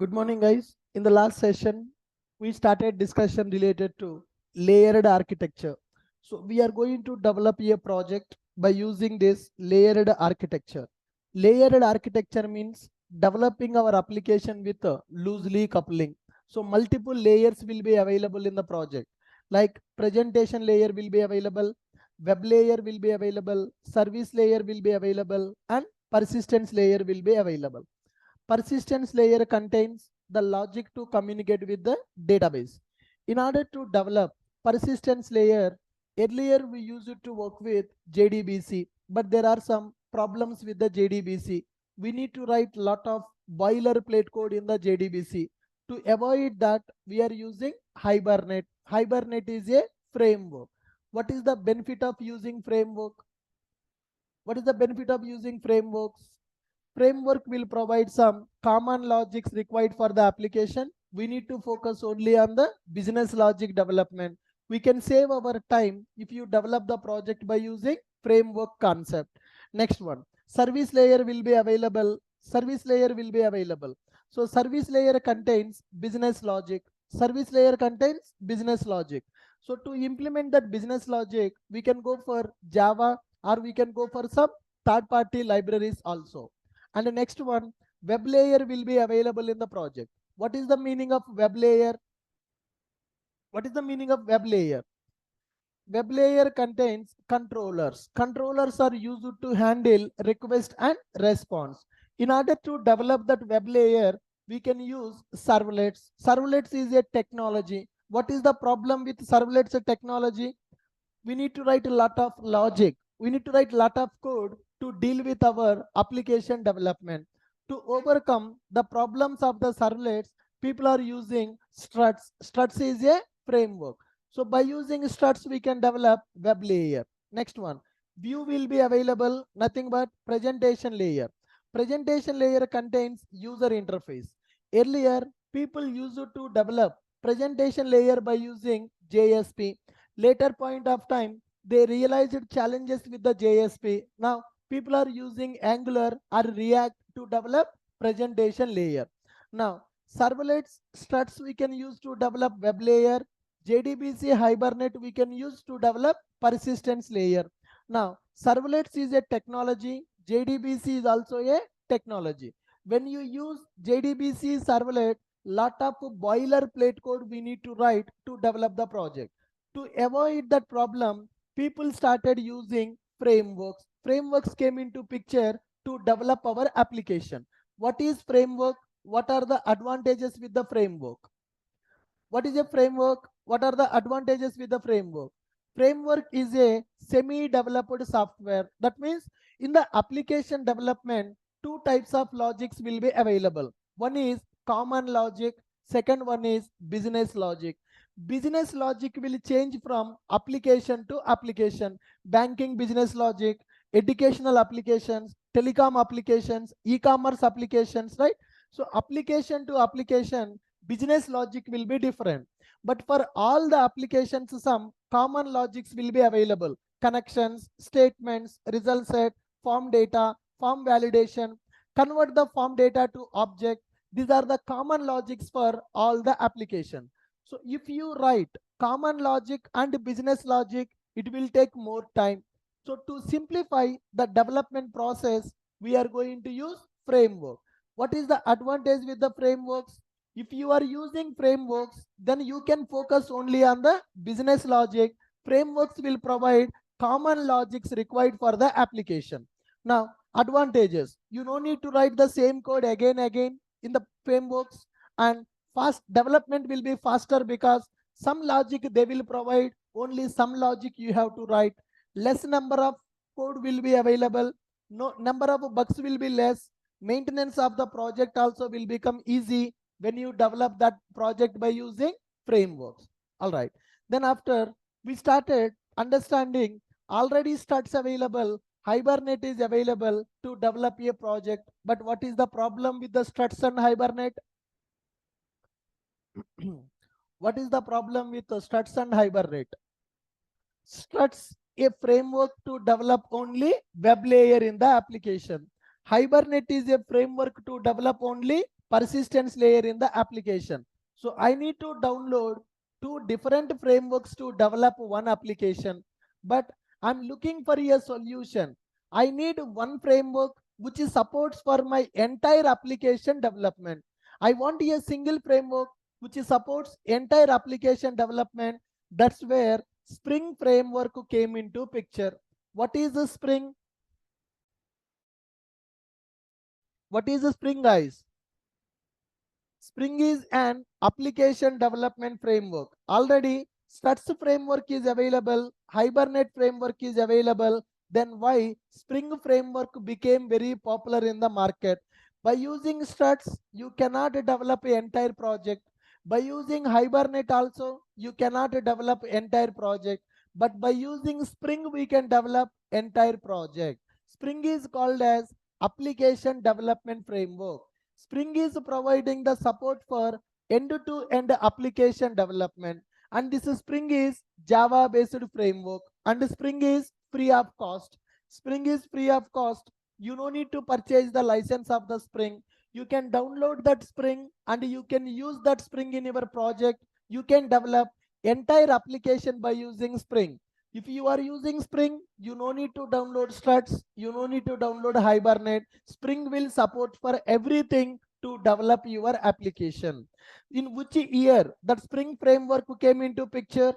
Good morning, guys. In the last session, we started discussion related to layered architecture. So we are going to develop a project by using this layered architecture. Layered architecture means developing our application with a loosely coupling. So multiple layers will be available in the project. Like presentation layer will be available, web layer will be available, service layer will be available, and persistence layer will be available. Persistence layer contains the logic to communicate with the database. In order to develop persistence layer, earlier we used to work with JDBC, but there are some problems with the JDBC. We need to write lot of boilerplate code in the JDBC. To avoid that, we are using Hibernate. Hibernate is a framework. What is the benefit of using framework? What is the benefit of using frameworks? Framework will provide some common logics required for the application. We need to focus only on the business logic development. We can save our time if you develop the project by using framework concept. Next one, service layer will be available. Service layer will be available. So service layer contains business logic. Service layer contains business logic. So to implement that business logic, we can go for Java or we can go for some third-party libraries also. And the next one, web layer will be available in the project. What is the meaning of web layer? What is the meaning of web layer? Web layer contains controllers. Controllers are used to handle request and response. In order to develop that web layer, we can use servlets. Servlets is a technology. What is the problem with servlets technology? We need to write a lot of logic. We need to write a lot of code to deal with our application development. To overcome the problems of the servlets, people are using struts. Struts is a framework. So by using struts, we can develop web layer. Next one, view will be available, nothing but presentation layer. Presentation layer contains user interface. Earlier, people used to develop presentation layer by using JSP. Later point of time, they realized challenges with the JSP. Now, people are using Angular or React to develop presentation layer. Now, servlets, struts we can use to develop web layer. JDBC Hibernate we can use to develop persistence layer. Now, servlets is a technology. JDBC is also a technology. When you use JDBC servlet, lot of boilerplate code we need to write to develop the project. To avoid that problem, people started using frameworks. Frameworks came into picture to develop our application. What is framework? What are the advantages with the framework? What is a framework? What are the advantages with the framework? Framework is a semi-developed software. That means in the application development, two types of logics will be available. One is common logic. Second one is business logic. Business logic will change from application to application. Banking business logic, educational applications, telecom applications, e-commerce applications, right? So application to application, business logic will be different. But for all the applications, some common logics will be available. Connections, statements, result set, form data, form validation, convert the form data to object. These are the common logics for all the application. So if you write common logic and business logic, it will take more time. So to simplify the development process, we are going to use framework. What is the advantage with the frameworks? If you are using frameworks, then you can focus only on the business logic. Frameworks will provide common logics required for the application. Now, advantages. You don't need to write the same code again in the frameworks, and fast development will be faster because some logic they will provide, only some logic you have to write. Less number of code will be available. No number of bugs will be less. Maintenance of the project also will become easy when you develop that project by using frameworks. All right. Then after we started understanding, already struts available, Hibernate is available to develop a project. But what is the problem with the struts and Hibernate? What is the problem with the struts and Hibernate? Struts a framework to develop only web layer in the application. Hibernate is a framework to develop only persistence layer in the application. So I need to download two different frameworks to develop one application, but I'm looking for a solution. I need one framework which is supports for my entire application development. I want a single framework which is supports entire application development. That's where Spring framework came into picture. What is the Spring? What is the Spring, guys? Spring is an application development framework. Already Struts framework is available, Hibernate framework is available. Then why Spring framework became very popular in the market? By using Struts, you cannot develop an entire project. By using Hibernate also, you cannot develop entire project. But by using Spring, we can develop entire project. Spring is called as application development framework. Spring is providing the support for end-to-end application development, and this Spring is Java based framework, and Spring is free of cost. Spring is free of cost. You no need to purchase the license of the Spring. You can download that Spring and you can use that Spring in your project. You can develop entire application by using Spring. If you are using Spring, you no need to download Struts, you no need to download Hibernate. Spring will support for everything to develop your application. In which year that Spring framework came into picture?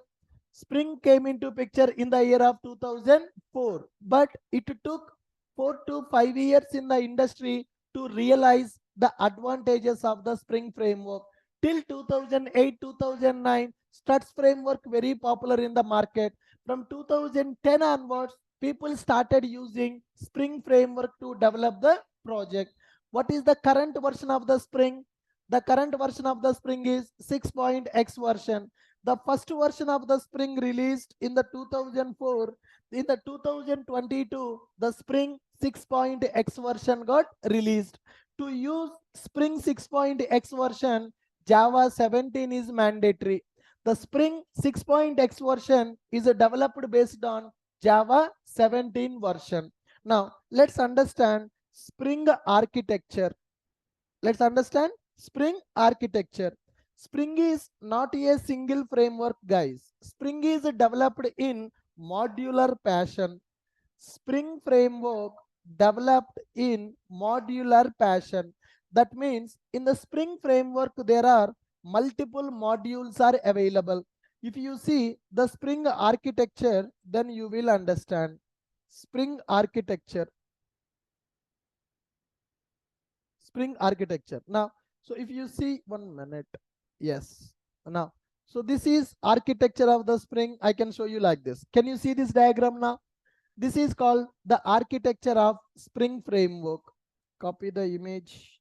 Spring came into picture in the year of 2004, but it took 4 to 5 years in the industry to realize the advantages of the Spring framework. Till 2008, 2009, Struts framework very popular in the market. From 2010 onwards, people started using Spring framework to develop the project. What is the current version of the Spring? The current version of the Spring is 6.x version. The first version of the Spring released in the 2004. In the 2022, the Spring 6.x version got released. To use Spring 6.x version, Java 17 is mandatory. The Spring 6.x version is developed based on Java 17 version. Now, let's understand Spring architecture. Let's understand Spring architecture. Spring is not a single framework, guys. Spring is developed in modular fashion. Spring framework developed in modular fashion. That means in the Spring framework, there are multiple modules are available. If you see the Spring architecture, then you will understand. Spring architecture. Spring architecture. Now, so if you see 1 minute, yes. Now, so this is architecture of the Spring. I can show you like this. Can you see this diagram now? This is called the architecture of Spring framework. Copy the image.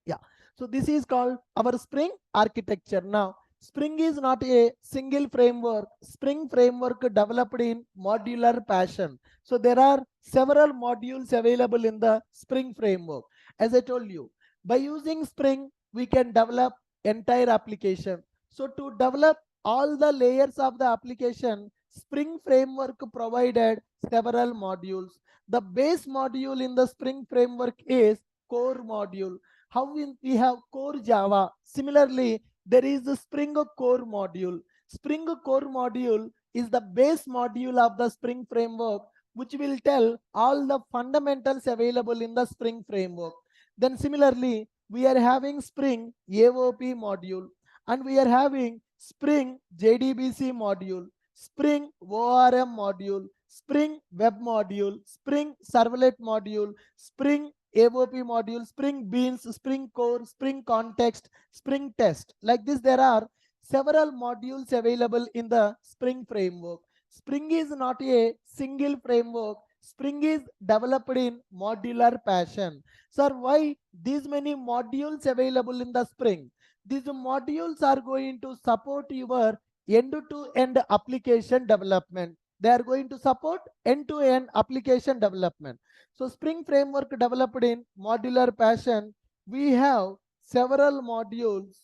Yeah. So this is called our Spring architecture. Now, Spring is not a single framework. Spring framework developed in modular fashion. So there are several modules available in the Spring framework. As I told you, by using Spring, we can develop entire application. So to develop all the layers of the application, Spring framework provided several modules. The base module in the Spring framework is core module. How we have core Java. Similarly, there is a Spring core module. Spring core module is the base module of the Spring framework, which will tell all the fundamentals available in the Spring framework. Then similarly, we are having Spring AOP module, and we are having Spring JDBC module, Spring ORM module, Spring Web module, Spring Servlet module, Spring AOP module, Spring Beans, Spring Core, Spring Context, Spring Test. Like this, there are several modules available in the Spring framework. Spring is not a single framework. Spring is developed in modular fashion. Sir, why these many modules available in the Spring? These modules are going to support your end-to-end application development. They are going to support end-to-end application development. So Spring framework developed in modular fashion. We have several modules.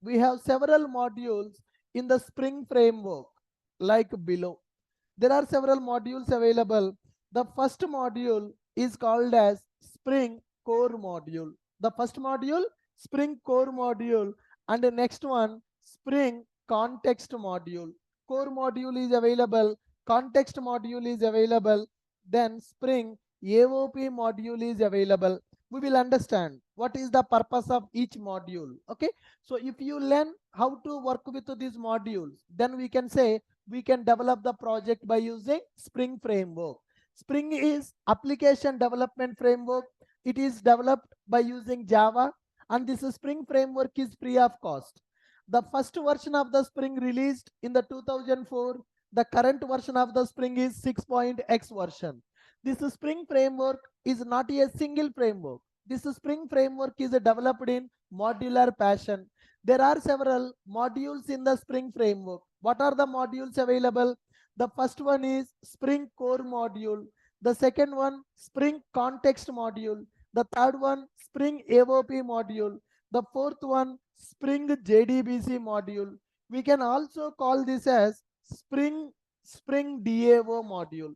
We have several modules in the Spring framework like below. There are several modules available. The first module is called as Spring core module. The first module, Spring core module, and the next one, Spring context module. Core module is available, context module is available, then Spring AOP module is available. We will understand what is the purpose of each module. Okay, so if you learn how to work with these modules, then we can say we can develop the project by using Spring framework. Spring is application development framework. It is developed by using Java, and this Spring framework is free of cost. The first version of the Spring released in the 2004. The current version of the Spring is 6.x version. This Spring framework is not a single framework. This Spring framework is developed in modular fashion. There are several modules in the Spring framework. What are the modules available? The first one is Spring core module. The second one, Spring context module. The third one, Spring AOP module. The fourth one, Spring JDBC module. We can also call this as Spring DAO module.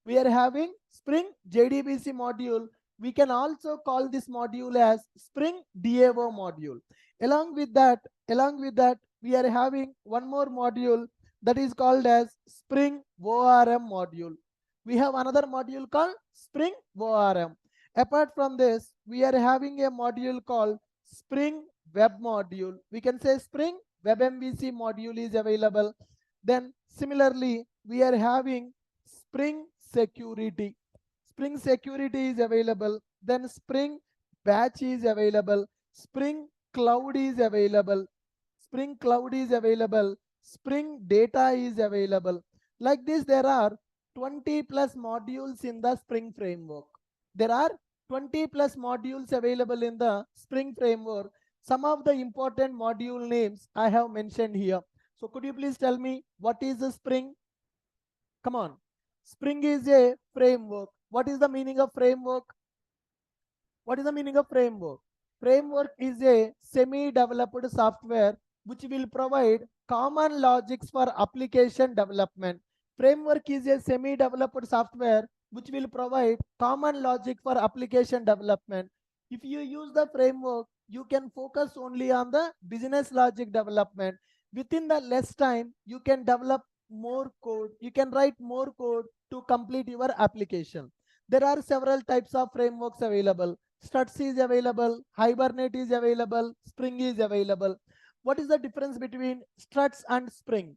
We are having Spring JDBC module. We can also call this module as Spring DAO module. Along with that, we are having one more module that is called as Spring ORM module. We have another module called Spring ORM. Apart from this, we are having a module called Spring Web module. We can say Spring Web MVC module is available. Then similarly, we are having Spring Security. Spring Security is available. Then Spring Batch is available. Spring Cloud is available. Spring Cloud is available. Spring Data is available. Like this, there are 20 plus modules in the Spring framework. There are 20 plus modules available in the Spring framework. Some of the important module names I have mentioned here. So could you please tell me what is the Spring? Come on. Spring is a framework. What is the meaning of framework? What is the meaning of framework? Framework is a semi-developed software which will provide common logics for application development. Framework is a semi-developed software which will provide common logic for application development. If you use the framework, you can focus only on the business logic development. Within the less time, you can develop more code. You can write more code to complete your application. There are several types of frameworks available. Struts is available, Hibernate is available, Spring is available. What is the difference between Struts and Spring?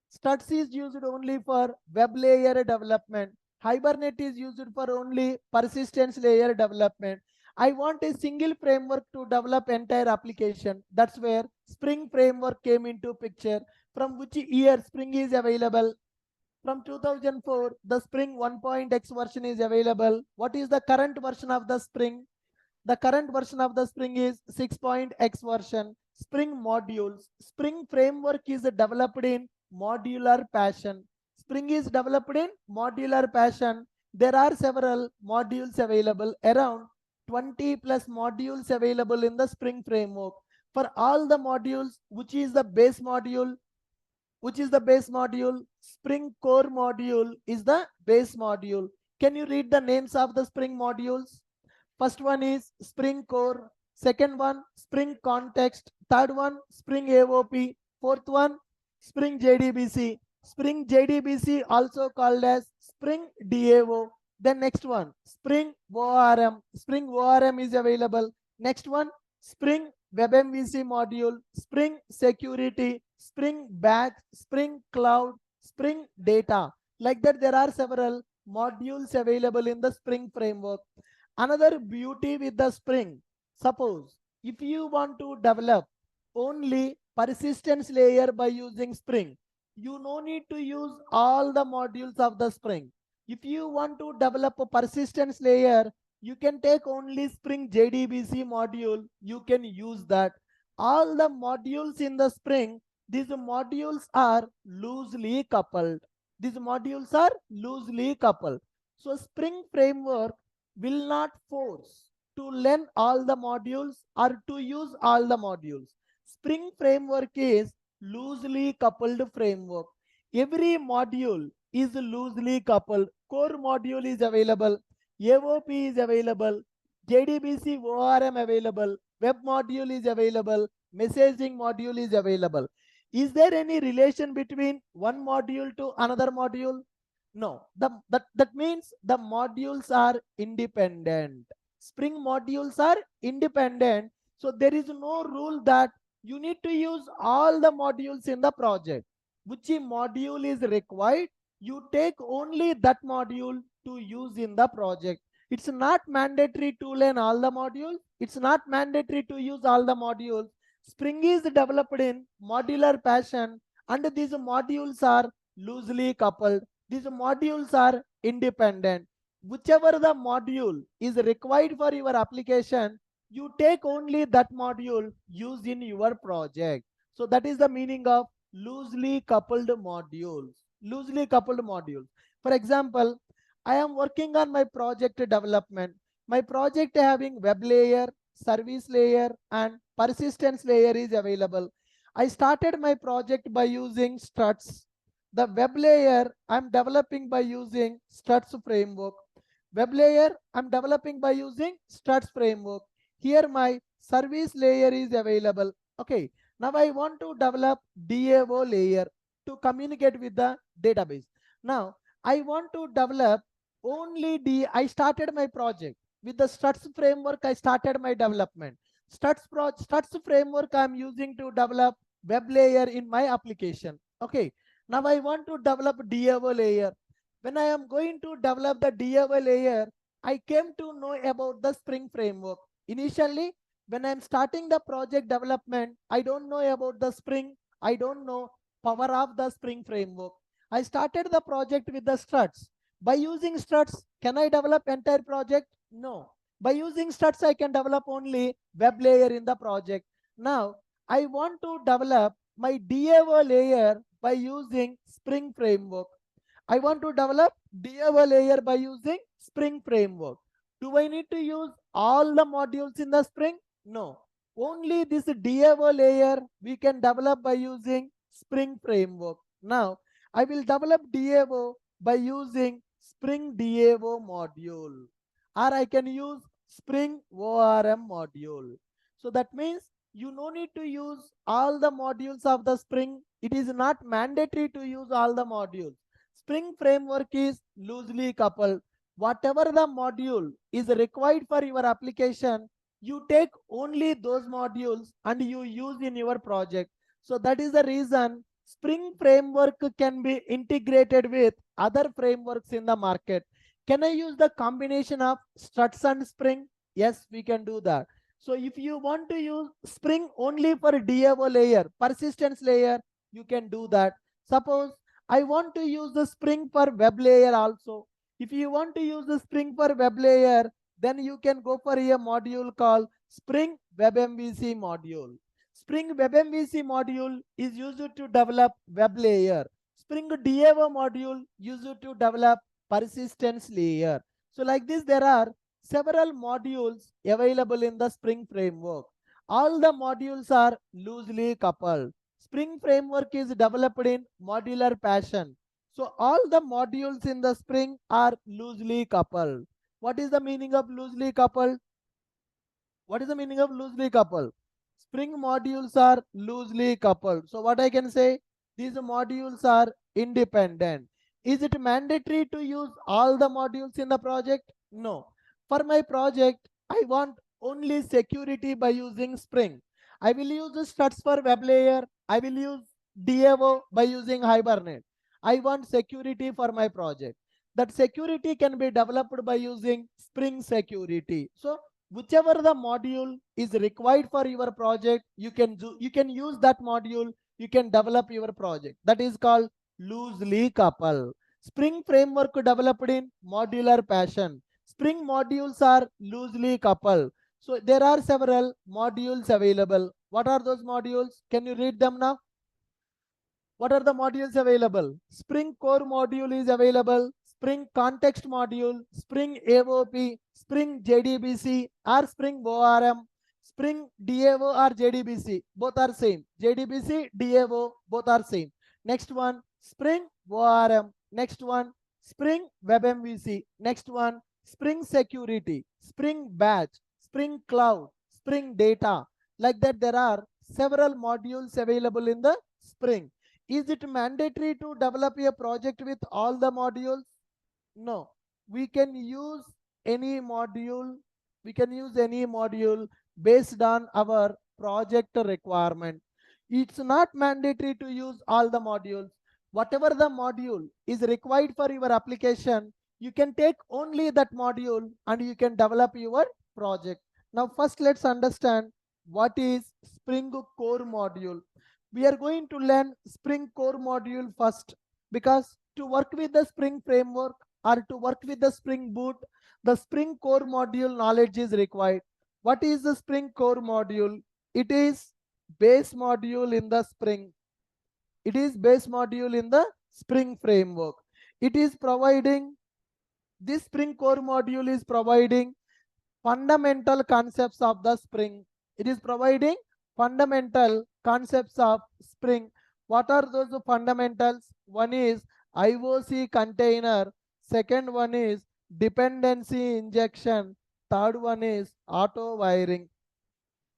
Struts is used only for web layer development. Hibernate is used for only persistence layer development. I want a single framework to develop entire application. That's where Spring framework came into picture. From which year Spring is available? From 2004, the Spring 1.x version is available. What is the current version of the Spring? The current version of the Spring is 6.x version. Spring modules. Spring framework is developed in modular fashion. Spring is developed in modular fashion. There are several modules available, around 20 plus modules available in the Spring framework. For all the modules, which is the base module? Which is the base module? Spring core module is the base module. Can you read the names of the Spring modules? First one is Spring core. Second one, Spring context. Third one, Spring AOP. Fourth one, Spring JDBC. Spring JDBC also called as Spring DAO. Then next one, Spring ORM. Spring ORM is available. Next one, Spring Web MVC module, Spring Security, Spring Batch, Spring Cloud, Spring Data. Like that, there are several modules available in the Spring framework. Another beauty with the Spring, suppose if you want to develop only persistence layer by using Spring, you no need to use all the modules of the Spring. If you want to develop a persistence layer, you can take only Spring JDBC module. You can use that. All the modules in the Spring, these modules are loosely coupled. These modules are loosely coupled. So Spring framework will not force to learn all the modules or to use all the modules. Spring framework is loosely coupled framework. Every module is loosely coupled. Core module is available. AOP is available. JDBC ORM available, web module is available, messaging module is available. Is there any relation between one module to another module? No. That means the modules are independent. Spring modules are independent. So there is no rule that you need to use all the modules in the project. Which module is required, you take only that module to use in the project. It's not mandatory to learn all the modules. It's not mandatory to use all the modules. Spring is developed in modular fashion, and these modules are loosely coupled. These modules are independent. Whichever the module is required for your application, you take only that module used in your project. So that is the meaning of loosely coupled modules. Loosely coupled modules. For example, I am working on my project development. My project having web layer, service layer, and persistence layer is available. I started my project by using struts. The web layer I'm developing by using struts framework. Web layer I'm developing by using struts framework. Here my service layer is available. Okay, now I want to develop DAO layer to communicate with the database. Now I want to develop only I started my project with the struts framework. I started my development. Struts framework I'm using to develop web layer in my application. Okay, now I want to develop DAO layer. When I am going to develop the DAO layer, I came to know about the Spring framework. Initially, when I'm starting the project development, I don't know about the Spring. I don't know power of the Spring framework. I started the project with the struts. By using struts, can I develop entire project? No. By using struts, I can develop only web layer in the project. Now, I want to develop my DAO layer by using Spring framework. I want to develop DAO layer by using Spring framework. Do I need to use all the modules in the Spring? No. Only this DAO layer we can develop by using Spring framework. Now, I will develop DAO by using Spring DAO module, or I can use Spring ORM module. So that means you no need to use all the modules of the Spring. It is not mandatory to use all the modules. Spring framework is loosely coupled. Whatever the module is required for your application, you take only those modules and you use in your project. So that is the reason Spring framework can be integrated with other frameworks in the market. Can I use the combination of struts and Spring? Yes, we can do that. So if you want to use Spring only for DAO layer, persistence layer, you can do that. Suppose I want to use the Spring for web layer also. If you want to use the Spring for web layer, then you can go for a module called Spring Web MVC module. Spring Web MVC module is used to develop web layer. Spring DAO module used to develop persistence layer. So like this, there are several modules available in the Spring framework. All the modules are loosely coupled. Spring framework is developed in modular fashion. So all the modules in the Spring are loosely coupled. What is the meaning of loosely coupled? What is the meaning of loosely coupled? Spring modules are loosely coupled. So what I can say, these modules are independent. Is it mandatory to use all the modules in the project? No. For my project, I want only security by using Spring. I will use the struts for web layer. I will use DAO by using Hibernate. I want security for my project. That security can be developed by using Spring Security. So whichever the module is required for your project, you can use that module. You can develop your project. That is called loosely coupled. Spring framework developed in modular fashion. Spring modules are loosely coupled. So there are several modules available. What are those modules? Can you read them now? What are the modules available? Spring Core module is available. Spring Context module, Spring AOP, Spring JDBC or Spring ORM, Spring DAO or JDBC. Both are same. JDBC, DAO, both are same. Next one, Spring ORM. Next one, Spring Web MVC. Next one, Spring Security, Spring Batch, Spring Cloud, Spring Data. Like that, there are several modules available in the Spring. Is it mandatory to develop a project with all the modules? No. We can use any module. We can use any module based on our project requirement. It's not mandatory to use all the modules. Whatever the module is required for your application, you can take only that module and you can develop your project. Now, first let's understand what is Spring Core module. We are going to learn Spring Core module first, because to work with the Spring framework or to work with the Spring Boot, the Spring Core module knowledge is required. What is the Spring Core module? It is base module in the Spring. It is base module in the Spring framework. It is providing, this Spring Core module is providing fundamental concepts of the Spring. It is providing fundamental concepts of Spring. What are those fundamentals? One is IOC container. Second one is dependency injection. Third one is auto wiring.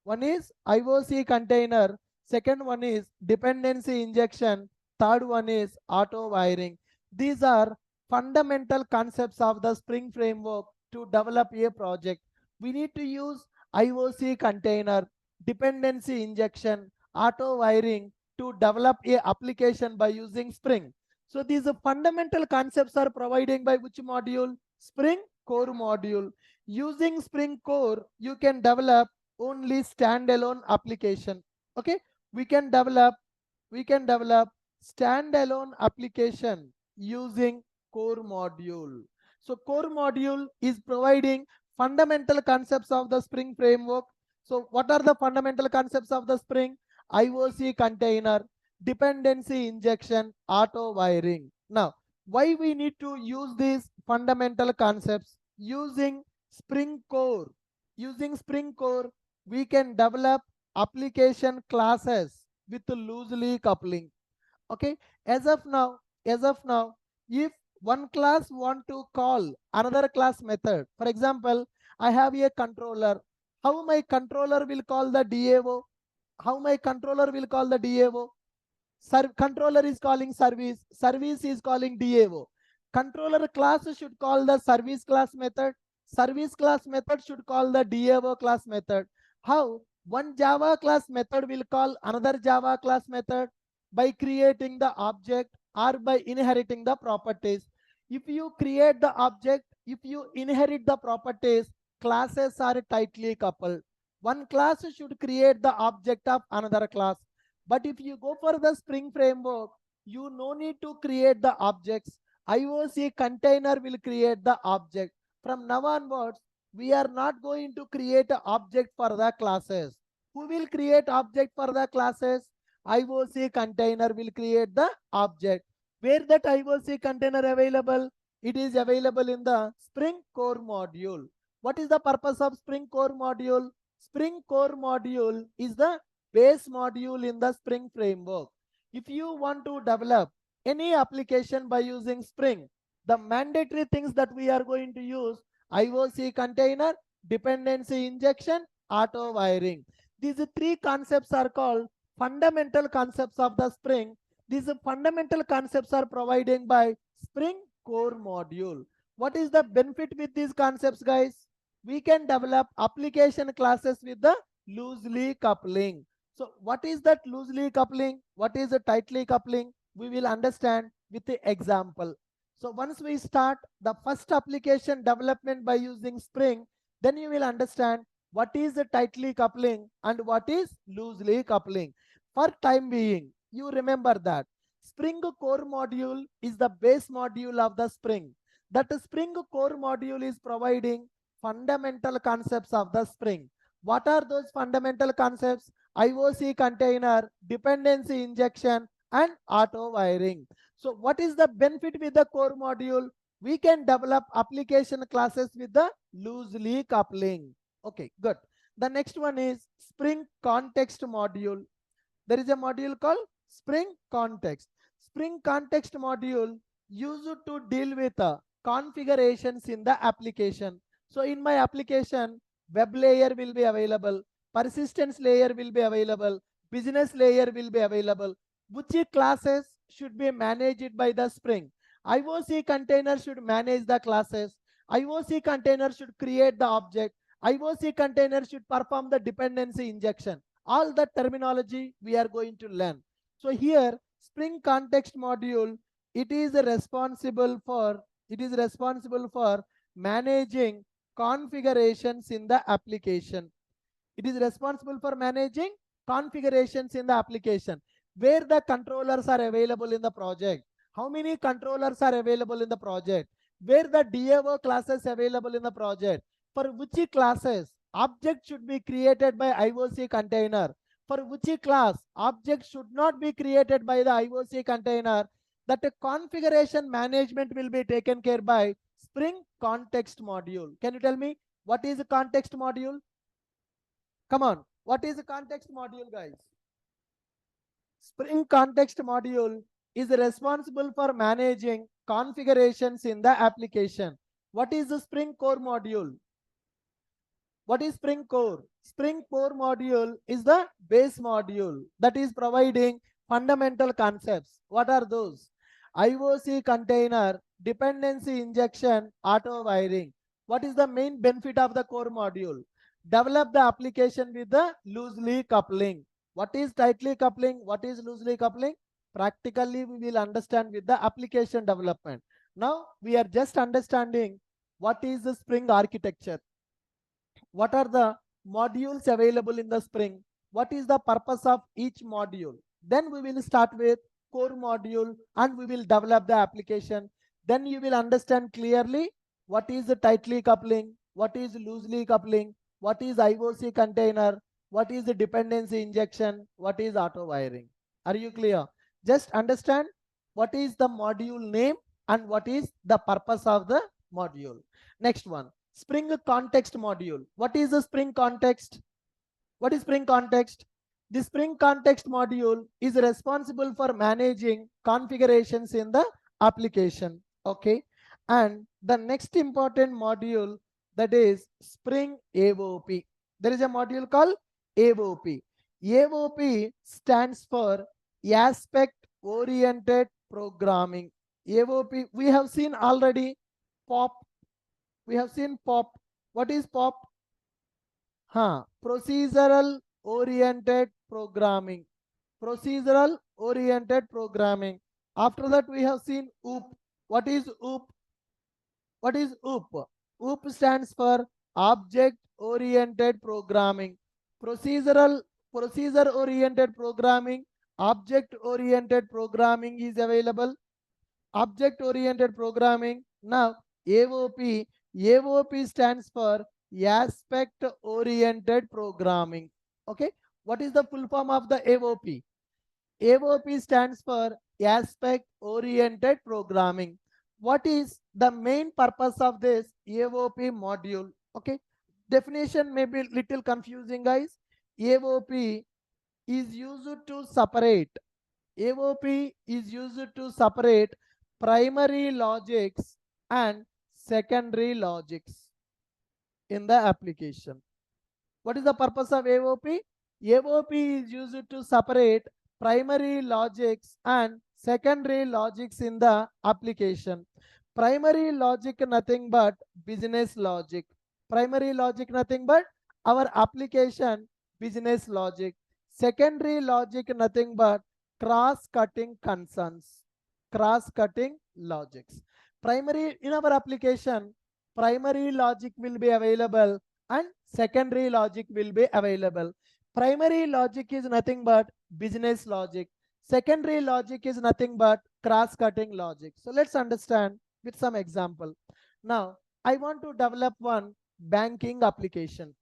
One is IOC container. Second one is dependency injection. Third one is auto wiring. These are fundamental concepts of the Spring framework to develop a project. We need to use IOC container, dependency injection, auto wiring to develop a application by using Spring. So these fundamental concepts are provided by which module? Spring Core module. Using Spring Core, you can develop only standalone application. Okay, we can develop standalone application using core module. So core module is providing fundamental concepts of the Spring framework. So what are the fundamental concepts of the Spring? IOC container, dependency injection, auto wiring. Now, why we need to use these fundamental concepts? Using Spring Core, we can develop application classes with loosely coupling. Okay, as of now, if one class want to call another class method, for example, I have a controller. How my controller will call the DAO? How my controller will call the DAO? Controller is calling service is calling DAO. Controller class should call the service class method should call the DAO class method. How? One Java class method will call another Java class method by creating the object or by inheriting the properties. If you create the object, if you inherit the properties, classes are tightly coupled. One class should create the object of another class. But if you go for the Spring framework, you no need to create the objects. IOC container will create the object. From now onwards, we are not going to create an object for the classes. Who will create object for the classes? IOC container will create the object. Where that IOC container available? It is available in the Spring Core module. What is the purpose of Spring Core module? Spring Core module is the base module in the Spring framework. If you want to develop any application by using Spring, the mandatory things that we are going to use: IOC container, dependency injection, auto wiring. These three concepts are called fundamental concepts of the Spring. These fundamental concepts are provided by Spring Core module. What is the benefit with these concepts, guys? We can develop application classes with the loosely coupling. So what is that loosely coupling? What is the tightly coupling? We will understand with the example. So once we start the first application development by using Spring, then you will understand what is the tightly coupling and what is loosely coupling. For time being, you remember that Spring Core module is the base module of the Spring. That Spring Core module is providing fundamental concepts of the Spring. What are those fundamental concepts? IOC container, dependency injection, and auto wiring. So what is the benefit with the core module? We can develop application classes with the loosely coupling. Okay, good. The next one is Spring Context module. There is a module called Spring Context. Spring Context module used to deal with configurations in the application. So in my application, web layer will be available, persistence layer will be available, business layer will be available. Which classes should be managed by the Spring? IOC container should manage the classes. IOC container should create the object. IOC container should perform the dependency injection. All the terminology we are going to learn. So here, Spring Context Module, it is responsible for managing configurations in the application. It is responsible for managing configurations in the application, where the controllers are available in the project, how many controllers are available in the project, where the DAO classes available in the project, for which classes object should be created by IOC container, for which class object should not be created by the IOC container. That configuration management will be taken care by Spring Context Module. Can you tell me what is a context module? Come on, what is a context module, guys? Spring Context Module is responsible for managing configurations in the application. What is the Spring Core Module? What is Spring Core? Spring Core Module is the base module that is providing fundamental concepts. What are those? IOC container, dependency injection, auto wiring. What is the main benefit of the core module? Develop the application with the loosely coupling. What is tightly coupling? What is loosely coupling? Practically, we will understand with the application development. Now, we are just understanding what is the Spring architecture. What are the modules available in the Spring? What is the purpose of each module? Then we will start with core module and we will develop the application. Then you will understand clearly what is the tightly coupling, what is loosely coupling, what is IOC container, what is the dependency injection, what is auto wiring. Are you clear? Just understand what is the module name and what is the purpose of the module. Next one, Spring Context Module. What is the Spring Context? What is Spring Context? The Spring Context Module is responsible for managing configurations in the application. Okay. And the next important module, that is Spring AOP. There is a module called AOP. AOP stands for Aspect Oriented Programming. AOP, we have seen already POP. We have seen POP. What is POP? Procedural Oriented Programming. Procedural Oriented Programming. After that, we have seen OOP. What is OOP? What is OOP? OOP stands for Object Oriented Programming. Procedure Oriented Programming, Object Oriented Programming is available. Object Oriented Programming. Now, AOP. AOP stands for Aspect Oriented Programming. Okay. What is the full form of the AOP? AOP stands for Aspect Oriented Programming. What is the main purpose of this AOP module? Okay. Definition may be little confusing, guys. AOP is used to separate. AOP is used to separate primary logics and secondary logics in the application. What is the purpose of AOP? AOP is used to separate primary logics and secondary logics in the application. Primary logic nothing but business logic. Primary logic nothing but our application business logic. Secondary logic nothing but cross-cutting concerns. Cross-cutting logics. Primary in our application, primary logic will be available and secondary logic will be available. Primary logic is nothing but business logic. Secondary logic is nothing but cross-cutting logic. So let's understand with some example. Now, I want to develop one banking application.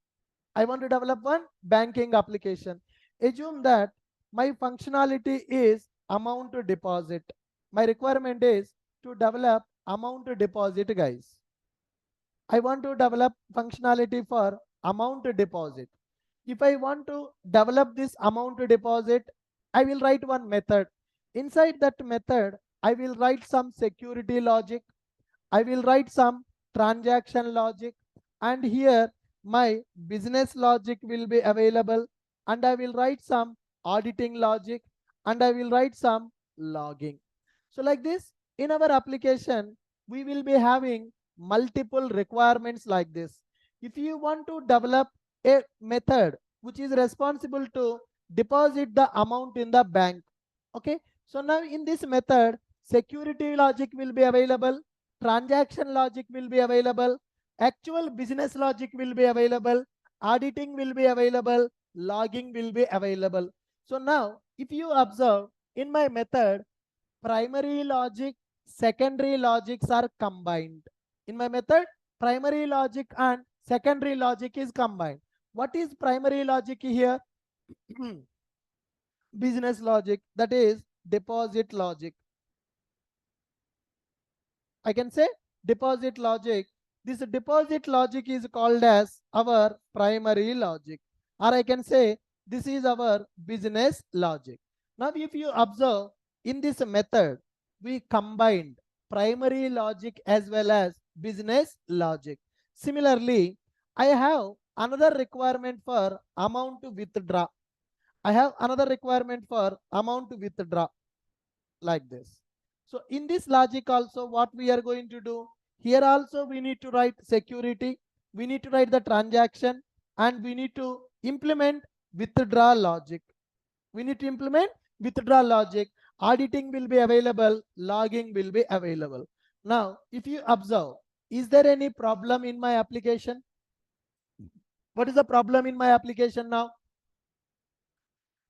I want to develop one banking application. Assume that my functionality is amount to deposit. My requirement is to develop amount to deposit, guys. I want to develop functionality for amount to deposit. If I want to develop this amount to deposit, I will write one method. Inside that method, I will write some security logic. I will write some transaction logic, and here my business logic will be available, and I will write some auditing logic, and I will write some logging. So like this, in our application, we will be having multiple requirements like this. If you want to develop a method which is responsible to deposit the amount in the bank, okay, so now in this method, security logic will be available, transaction logic will be available, actual business logic will be available, auditing will be available, logging will be available. So now if you observe in my method, primary logic, secondary logics are combined. In my method, primary logic and secondary logic is combined. What is primary logic here? Business logic, that is deposit logic. I can say deposit logic. This deposit logic is called as our primary logic, or I can say this is our business logic. Now if you observe in this method, we combined primary logic as well as business logic. Similarly, I have another requirement for amount to withdraw. I have another requirement for amount to withdraw like this. So in this logic also, what we are going to do, here also we need to write security, we need to write the transaction, and we need to implement withdraw logic. We need to implement withdraw logic. Auditing will be available, logging will be available. Now, if you observe, is there any problem in my application? What is the problem in my application now?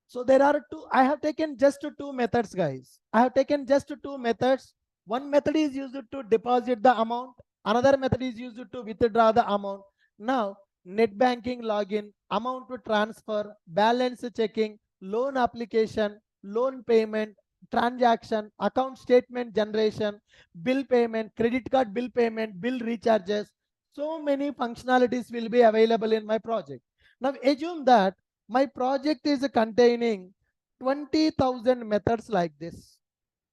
So there are two, I have taken just two methods, guys. I have taken just two methods. One method is used to deposit the amount. Another method is used to withdraw the amount. Now, net banking login, amount to transfer, balance checking, loan application, loan payment, transaction, account statement generation, bill payment, credit card bill payment, bill recharges. So many functionalities will be available in my project. Now, assume that my project is containing 20,000 methods like this.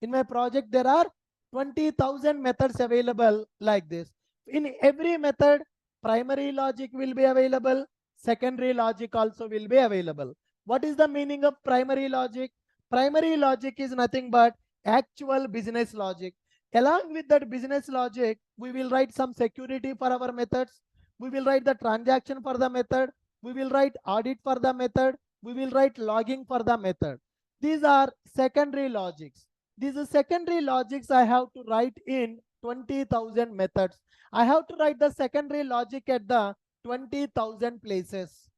In my project, there are 20,000 methods available like this. In every method, primary logic will be available, secondary logic also will be available. What is the meaning of primary logic? Primary logic is nothing but actual business logic. Along with that business logic, we will write some security for our methods. We will write the transaction for the method. We will write audit for the method. We will write logging for the method. These are secondary logics. These secondary logics I have to write in 20,000 methods. I have to write the secondary logic at the 20,000 places.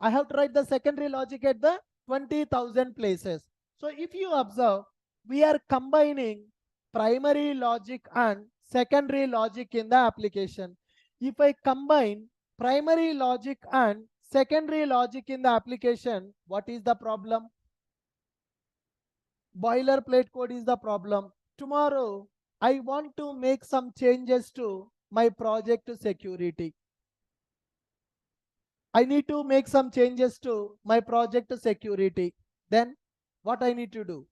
I have to write the secondary logic at the 20,000 places. So if you observe, we are combining primary logic and secondary logic in the application. If I combine primary logic and secondary logic in the application, what is the problem? Boilerplate code is the problem. Tomorrow, I want to make some changes to my project security. I need to make some changes to my project security. Then what I need to do?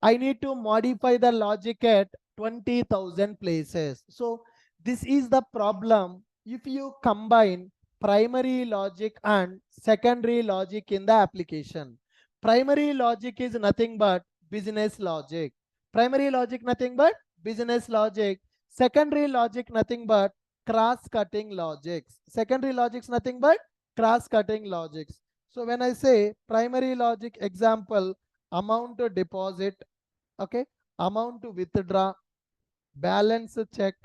I need to modify the logic at 20,000 places. So this is the problem if you combine primary logic and secondary logic in the application. Primary logic is nothing but business logic. Primary logic nothing but business logic. Secondary logic nothing but cross-cutting logics. Secondary logics nothing but cross-cutting logics. So when I say primary logic example, amount to deposit, okay, amount to withdraw, balance check,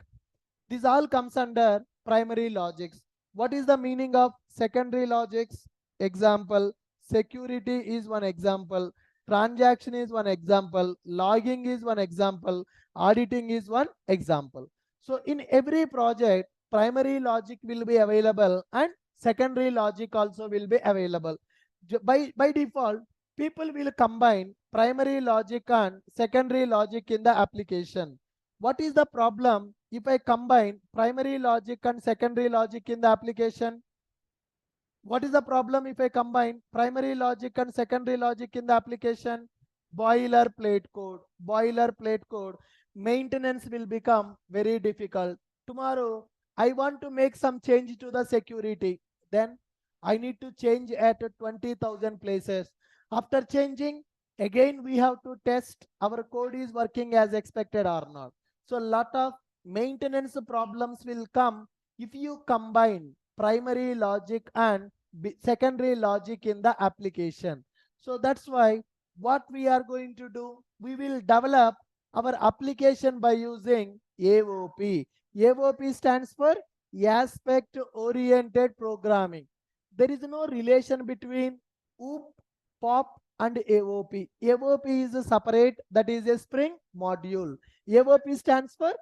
this all comes under primary logics. What is the meaning of secondary logics? Example, security is one example, transaction is one example, logging is one example, auditing is one example. So in every project, primary logic will be available and secondary logic also will be available. By default, people will combine primary logic and secondary logic in the application. What is the problem if I combine primary logic and secondary logic in the application? What is the problem if I combine primary logic and secondary logic in the application? Boilerplate code, boilerplate code. maintenance will become very difficult. Tomorrow, I want to make some change to the security. Then I need to change at 20,000 places. After changing, again we have to test our code is working as expected or not. So a lot of maintenance problems will come if you combine primary logic and secondary logic in the application. So that's why what we are going to do, we will develop our application by using AOP. AOP stands for Aspect Oriented Programming. There is no relation between OOP, POP and AOP. AOP is a separate, that is a Spring module. AOP stands for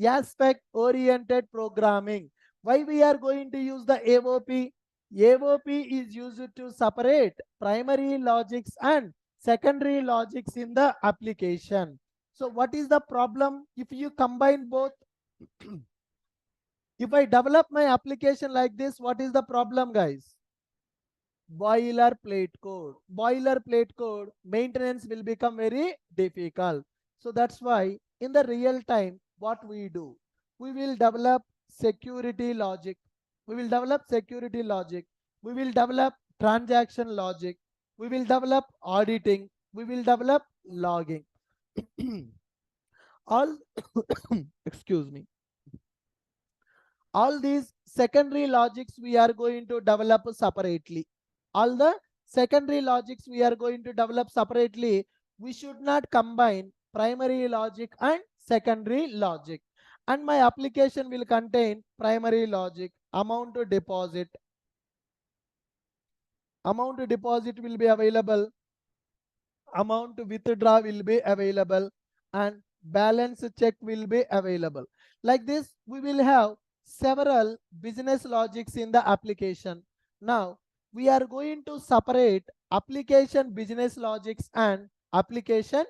Aspect Oriented Programming. Why we are going to use the AOP? AOP is used to separate primary logics and secondary logics in the application. So what is the problem if you combine both? If I develop my application like this, what is the problem, guys? Boilerplate code. Boilerplate code, maintenance will become very difficult. So that's why in the real time, what we do, we will develop security logic. We will develop security logic. We will develop transaction logic. We will develop auditing. We will develop logging. All, excuse me. All these secondary logics we are going to develop separately. All the secondary logics we are going to develop separately. We should not combine primary logic and secondary logic. And my application will contain primary logic, amount to deposit. Amount to deposit will be available. Amount to withdraw will be available. And balance check will be available. Like this, we will have several business logics in the application. Now, we are going to separate application business logics and application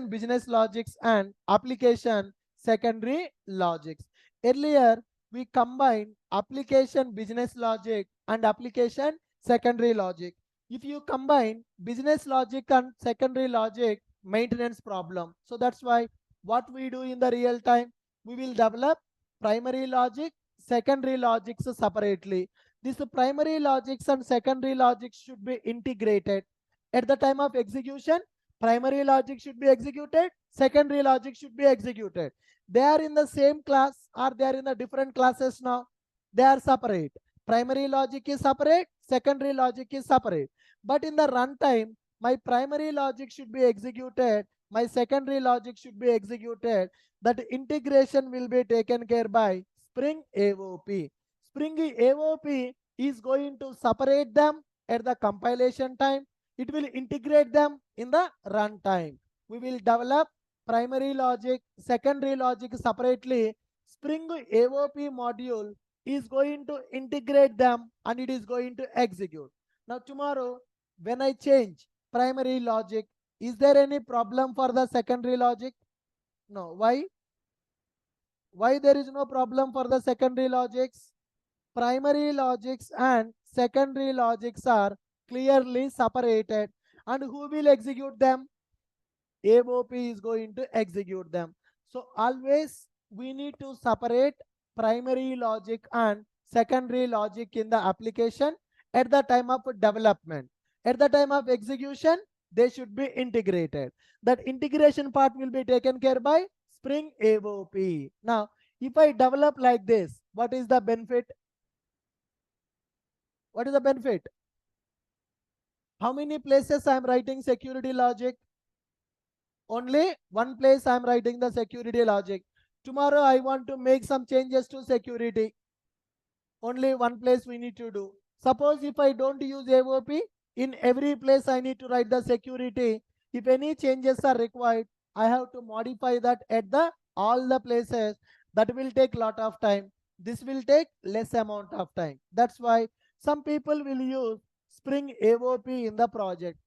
business logics and application secondary logics. Earlier, we combined application business logic and application secondary logic. If you combine business logic and secondary logic, maintenance problem. So that's why what we do in the real time, we will develop primary logic, secondary logics separately. These primary logics and secondary logics should be integrated. At the time of execution, primary logic should be executed, secondary logic should be executed. They are in the same class or they are in the different classes now. They are separate. Primary logic is separate, secondary logic is separate. But in the runtime, my primary logic should be executed, my secondary logic should be executed. That integration will be taken care by Spring AOP. Spring AOP is going to separate them at the compilation time. It will integrate them in the runtime. We will develop primary logic, secondary logic separately. Spring AOP module is going to integrate them and it is going to execute. Now tomorrow, when I change primary logic, is there any problem for the secondary logic? No. Why? Why there is no problem for the secondary logics? Primary logics and secondary logics are clearly separated. And who will execute them? AOP is going to execute them. So always we need to separate primary logic and secondary logic in the application at the time of development. At the time of execution, they should be integrated. That integration part will be taken care by Spring AOP. Now, if I develop like this, what is the benefit? What is the benefit? How many places I am writing security logic? Only one place I am writing the security logic. Tomorrow I want to make some changes to security. Only one place we need to do. Suppose if I don't use AOP, in every place I need to write the security. If any changes are required, I have to modify that at the all the places. That will take lot of time. This will take less amount of time. That's why some people will use Spring AOP in the project.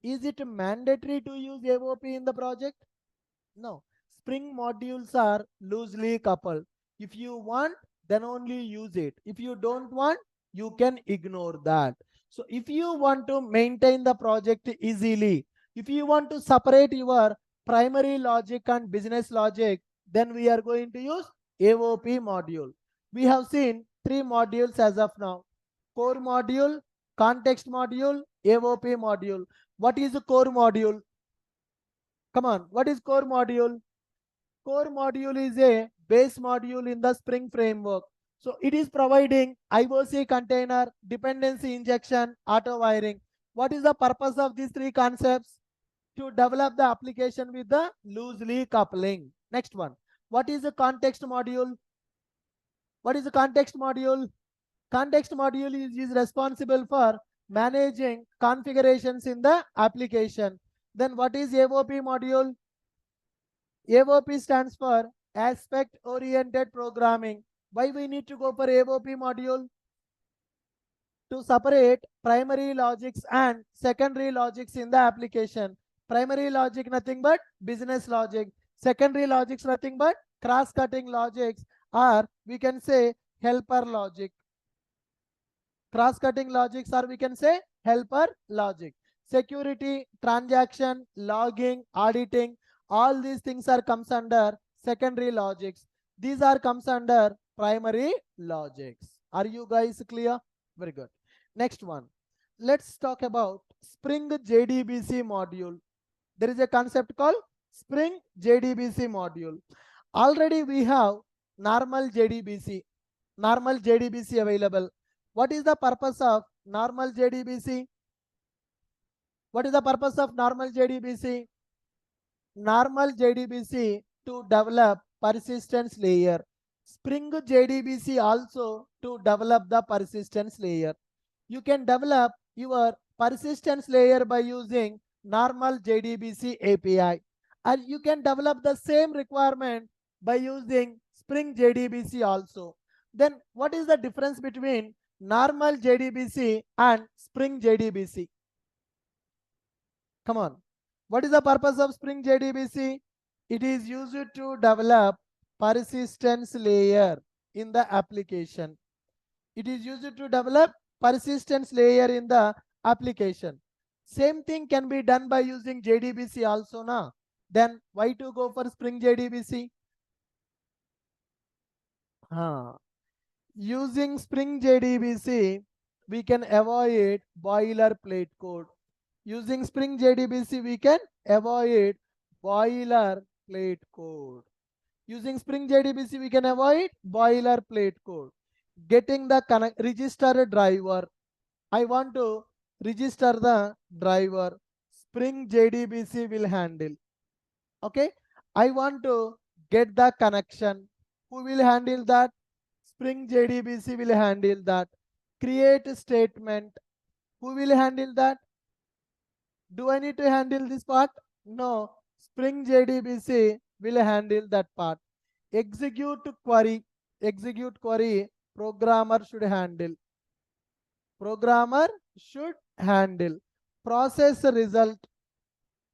Is it mandatory to use AOP in the project? No. Spring modules are loosely coupled. If you want, then only use it. If you don't want, you can ignore that. So if you want to maintain the project easily, If you want to separate your primary logic and business logic, then we are going to use AOP module. We have seen 3 modules as of now: core module, context module, AOP module. What is a core module? Come on, what is core module? Core module is a base module in the Spring framework. So it is providing IOC container, dependency injection, auto wiring. What is the purpose of these 3 concepts? To develop the application with the loosely coupling. Next one. What is the context module? What is the context module? Context module is responsible for managing configurations in the application. Then what is AOP module? AOP stands for aspect oriented programming. Why we need to go for AOP module? To separate primary logics and secondary logics in the application. Primary logic nothing but business logic. Secondary logics nothing but cross-cutting logics, or we can say helper logic. Cross-cutting logics, or we can say helper logic. Security, transaction, logging, auditing, all these things are comes under secondary logics. These are comes under primary logics. Are you guys clear? Very good. Next one. Let's talk about Spring JDBC module. There is a concept called Spring JDBC module. Already we have normal JDBC available. What is the purpose of normal JDBC? What is the purpose of normal JDBC? Normal JDBC to develop persistence layer. Spring JDBC also to develop the persistence layer. You can develop your persistence layer by using normal JDBC API, and you can develop the same requirement by using Spring JDBC also. Then what is the difference between normal JDBC and Spring JDBC? Come on. What is the purpose of Spring JDBC? It is used to develop persistence layer in the application. It is used to develop persistence layer in the application. Same thing can be done by using JDBC also now. Then why to go for Spring JDBC? Using Spring JDBC, we can avoid boilerplate code. Using Spring JDBC, we can avoid boilerplate code. Using Spring JDBC, we can avoid boilerplate code. Getting the register driver. I want to register the driver. Spring JDBC will handle. Okay. I want to get the connection. Who will handle that? Spring JDBC will handle that. Create a statement. Who will handle that? Do I need to handle this part? No. Spring JDBC will handle that part. Execute query. Execute query. Programmer should handle. Programmer should handle. Process result.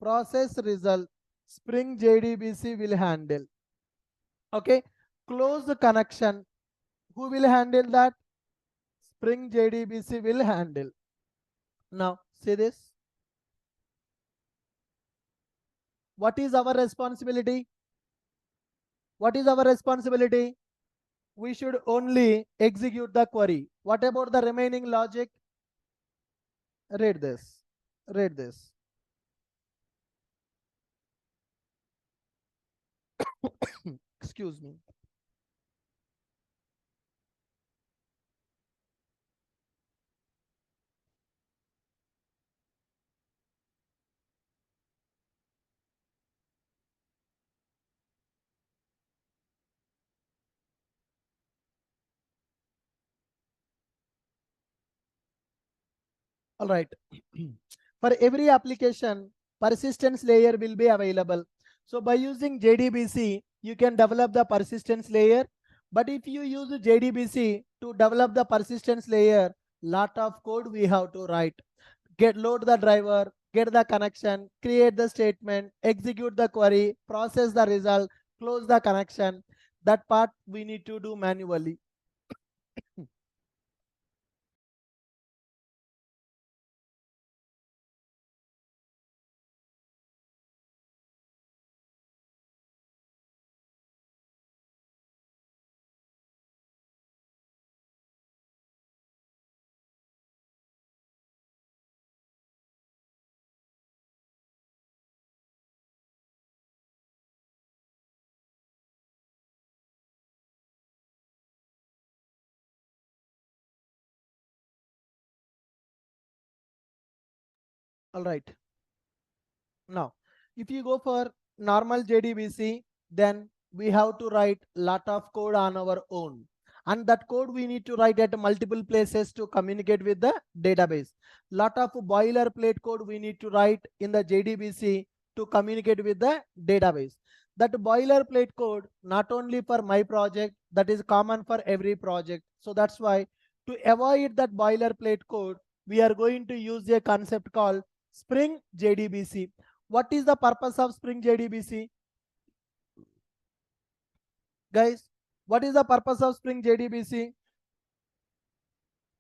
Process result. Spring JDBC will handle. Okay. Close the connection. Who will handle that? Spring JDBC will handle. Now, see this. What is our responsibility? What is our responsibility? We should only execute the query. What about the remaining logic? Read this. Read this. Excuse me. All right. For every application, persistence layer will be available. So by using JDBC, you can develop the persistence layer. But if you use JDBC to develop the persistence layer, lot of code we have to write. Load the driver, get the connection, create the statement, execute the query, process the result, close the connection. That part we need to do manually. All right. Now, if you go for normal JDBC, then we have to write lot of code on our own. And that code we need to write at multiple places to communicate with the database. Lot of boilerplate code we need to write in the JDBC to communicate with the database. That boilerplate code, not only for my project, that is common for every project. So that's why to avoid that boilerplate code, we are going to use a concept called Spring JDBC. What is the purpose of Spring JDBC? Guys, what is the purpose of Spring JDBC?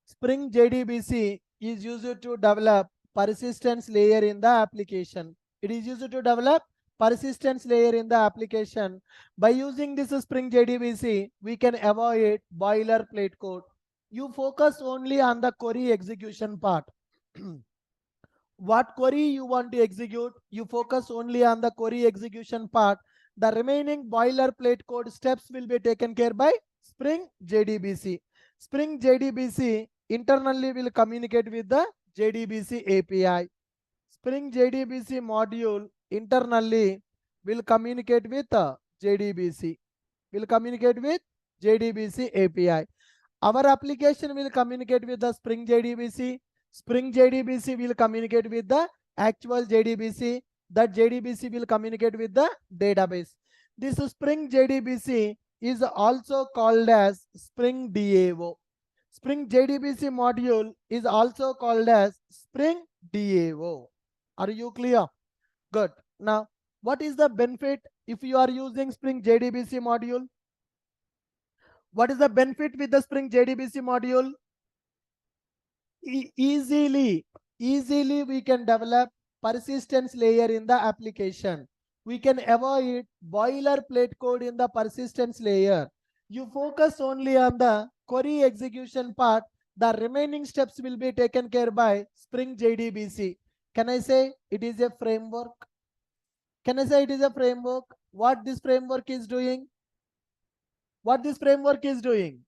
Spring JDBC is used to develop persistence layer in the application. It is used to develop persistence layer in the application. By using this Spring JDBC, we can avoid boilerplate code. You focus only on the query execution part. What query you want to execute, you focus only on the query execution part. The remaining boilerplate code steps will be taken care by Spring JDBC. Spring JDBC internally will communicate with the JDBC API. Spring JDBC module internally will communicate with JDBC. Will communicate with JDBC API. Our application will communicate with the Spring JDBC. Spring JDBC will communicate with the actual JDBC. That JDBC will communicate with the database. This Spring JDBC is also called as Spring DAO. Spring JDBC module is also called as Spring DAO. Are you clear? Good. Now, what is the benefit if you are using Spring JDBC module? What is the benefit with the Spring JDBC module? Easily we can develop persistence layer in the application. We can avoid boilerplate code in the persistence layer. You focus only on the query execution part. The remaining steps will be taken care by Spring JDBC. Can I say it is a framework? Can I say it is a framework? What this framework is doing? What this framework is doing?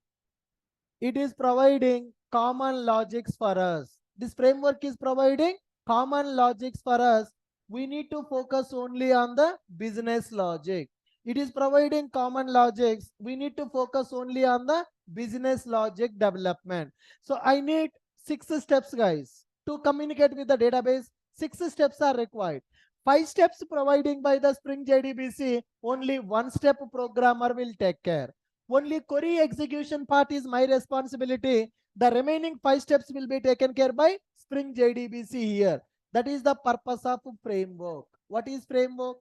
It is providing common logics for us. This framework is providing common logics for us. We need to focus only on the business logic. It is providing common logics. We need to focus only on the business logic development. So I need 6 steps, guys. To communicate with the database, 6 steps are required. 5 steps providing by the Spring JDBC, only 1 step programmer will take care. Only query execution part is my responsibility. The remaining 5 steps will be taken care by Spring JDBC here. That is the purpose of framework. What is framework?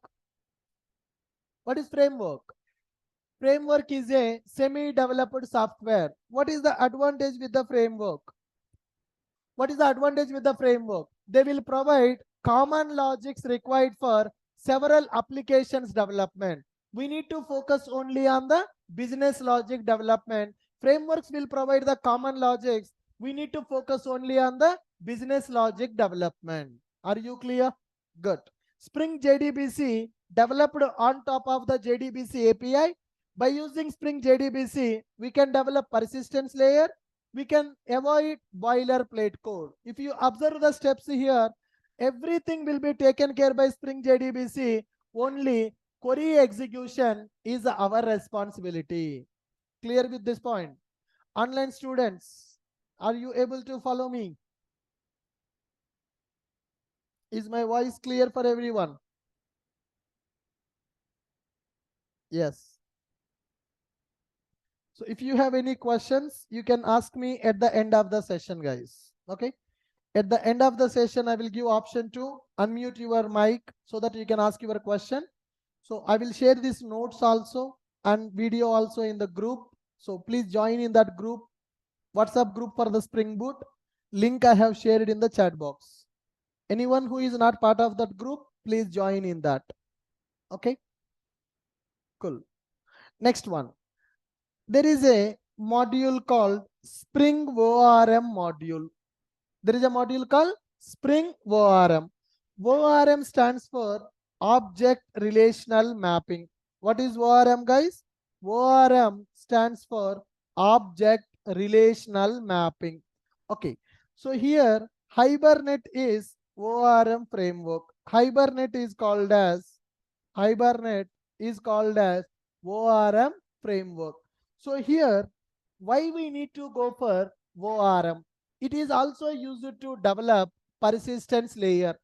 What is framework? Framework is a semi-developed software. What is the advantage with the framework? What is the advantage with the framework? They will provide common logics required for several applications development. We need to focus only on the business logic development. Frameworks will provide the common logics. We need to focus only on the business logic development. Are you clear? Good. Spring JDBC developed on top of the JDBC API. By using Spring JDBC, we can develop persistence layer. We can avoid boilerplate code. If you observe the steps here, everything will be taken care by Spring JDBC. Only query execution is our responsibility. Clear with this point? Online students, are you able to follow me? Is my voice clear for everyone? Yes. So if you have any questions, you can ask me at the end of the session, guys. Okay. At the end of the session, I will give option to unmute your mic so that you can ask your question. So I will share these notes also and video also in the group. So please join in that group, WhatsApp group for the Spring Boot. Link I have shared in the chat box. Anyone who is not part of that group, please join in that. Okay. Cool. Next one. There is a module called Spring ORM module. There is a module called Spring ORM. ORM stands for Object Relational Mapping. What is ORM, guys? ORM stands for Object Relational Mapping. Okay. So here Hibernate is ORM framework. Hibernate is called as ORM framework. So here, why we need to go for ORM? It is also used to develop persistence layer.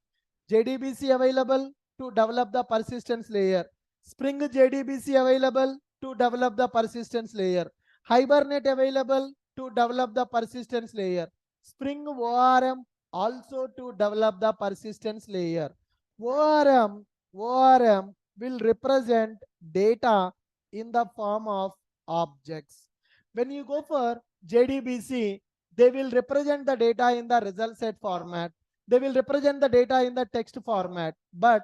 JDBC available to develop the persistence layer. Spring JDBC available to develop the persistence layer. Hibernate available to develop the persistence layer. Spring ORM also to develop the persistence layer. ORM will represent data in the form of objects. When you go for JDBC, they will represent the data in the result set format. They will represent the data in the text format. But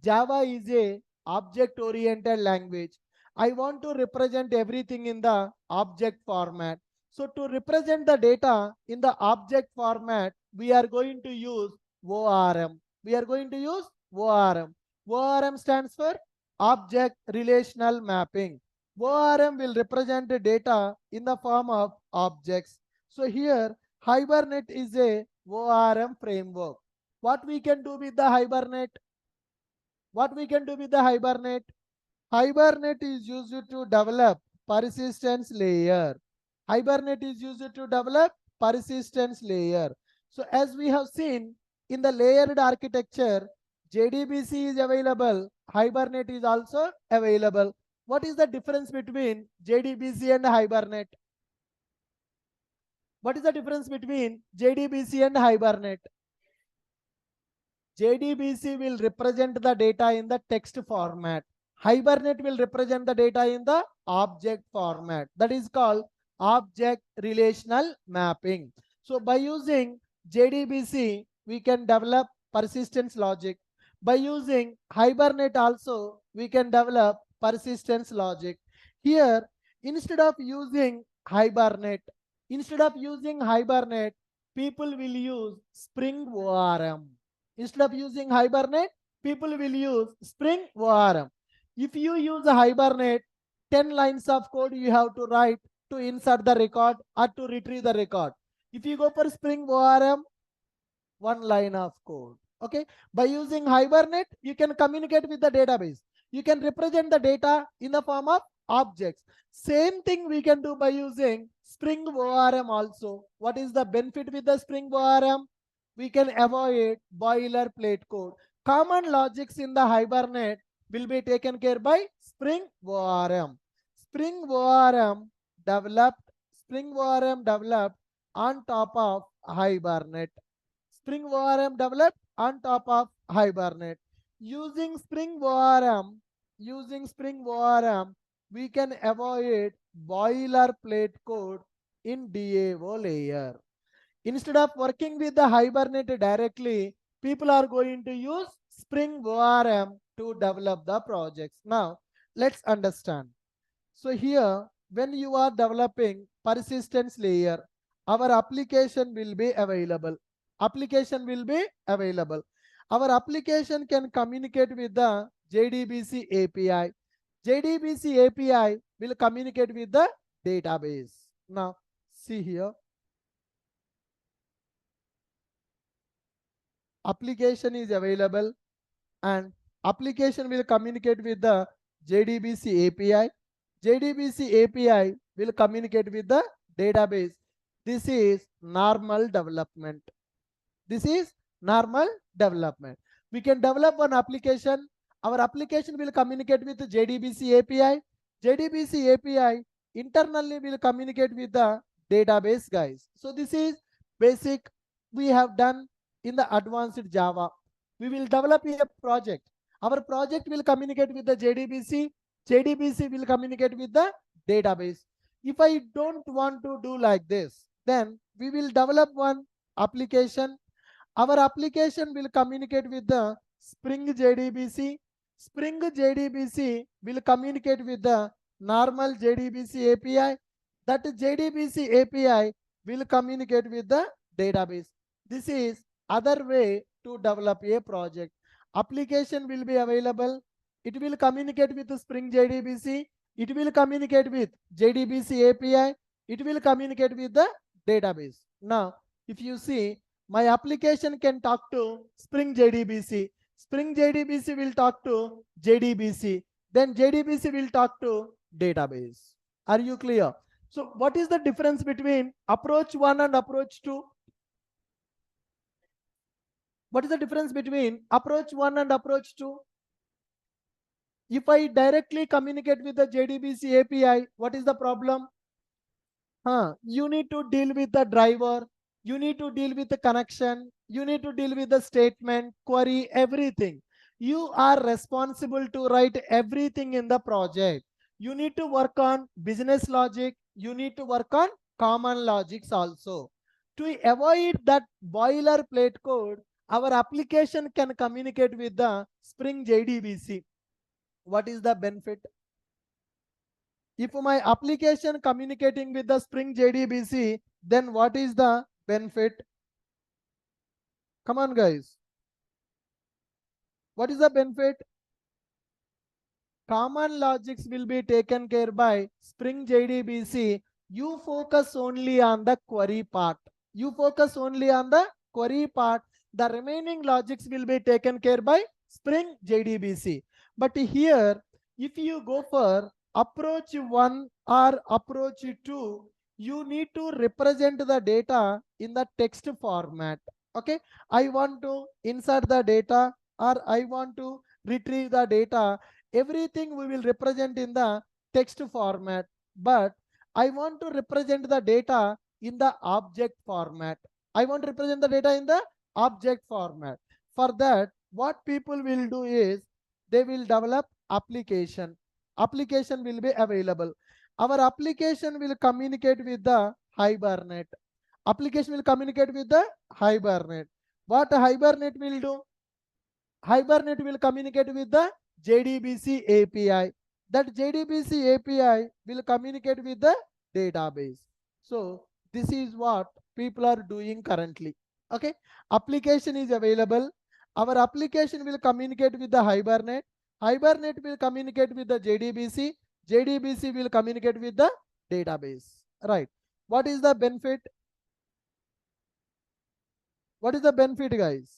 Java is a object oriented language. I want to represent everything in the object format. So to represent the data in the object format, we are going to use ORM. ORM stands for Object Relational Mapping. ORM will represent the data in the form of objects. So here, Hibernate is a ORM framework. What we can do with the Hibernate? Hibernate is used to develop persistence layer. So as we have seen in the layered architecture, JDBC is available, Hibernate is also available. What is the difference between JDBC and Hibernate? JDBC will represent the data in the text format. Hibernate will represent the data in the object format. That is called object relational mapping. So by using JDBC, we can develop persistence logic. By using Hibernate also, we can develop persistence logic. Here, instead of using Hibernate, people will use Spring ORM. Instead of using Hibernate, people will use Spring ORM. If you use a Hibernate, 10 lines of code you have to write to insert the record or to retrieve the record. If you go for Spring ORM, 1 line of code. Okay. By using Hibernate, you can communicate with the database. You can represent the data in the form of objects. Same thing we can do by using Spring ORM also. What is the benefit with the Spring ORM? We can avoid boilerplate code. Common logics in the Hibernate will be taken care by Spring ORM. Spring ORM developed on top of Hibernate. Using Spring ORM, we can avoid boilerplate code in DAO layer. Instead of working with the Hibernate directly, people are going to use Spring ORM to develop the projects. Now, let's understand. So here, when you are developing persistence layer, our application will be available. Our application can communicate with the JDBC API. JDBC API will communicate with the database. Now, see here. Application is available and application will communicate with the JDBC API. JDBC API will communicate with the database. This is normal development. We can develop one application. Our application will communicate with the JDBC API. JDBC API internally will communicate with the database, guys. So this is basic we have done in the advanced Java. We will develop a project. Our project will communicate with the JDBC. JDBC will communicate with the database. If I don't want to do like this, then we will develop one application. Our application will communicate with the Spring JDBC. Spring JDBC will communicate with the normal JDBC API. That JDBC API will communicate with the database. This is other way to develop a project. Application will be available. It will communicate with the Spring JDBC. It will communicate with JDBC API. It will communicate with the database. Now, if you see, My application can talk to Spring JDBC. Spring JDBC will talk to JDBC. Then JDBC will talk to database. Are you clear? So what is the difference between approach 1 and approach 2? What is the difference between approach 1 and approach 2? If I directly communicate with the JDBC API, what is the problem? You need to deal with the driver, you need to deal with the connection, you need to deal with the statement, query, everything. You are responsible to write everything in the project. You need to work on business logic, you need to work on common logics also. To avoid that boilerplate code, our application can communicate with the Spring JDBC. What is the benefit? If my application communicating with the Spring JDBC, then what is the benefit? Come on, guys. What is the benefit? Common logics will be taken care by Spring JDBC. You focus only on the query part. You focus only on the query part. The remaining logics will be taken care by Spring JDBC. But here, if you go for approach 1 or approach 2, you need to represent the data in the text format. Okay, I want to insert the data or I want to retrieve the data. Everything we will represent in the text format, but I want to represent the data in the object format. I want to represent the data in the object format. For that, what people will do is they will develop application. Application will be available. Our application will communicate with the Hibernate. Application will communicate with the Hibernate. What Hibernate will do? Hibernate will communicate with the JDBC API. That JDBC API will communicate with the database. So this is what people are doing currently. Okay, application is available. Our application will communicate with the Hibernate. Hibernate will communicate with the JDBC. JDBC will communicate with the database. Right. What is the benefit? What is the benefit, guys?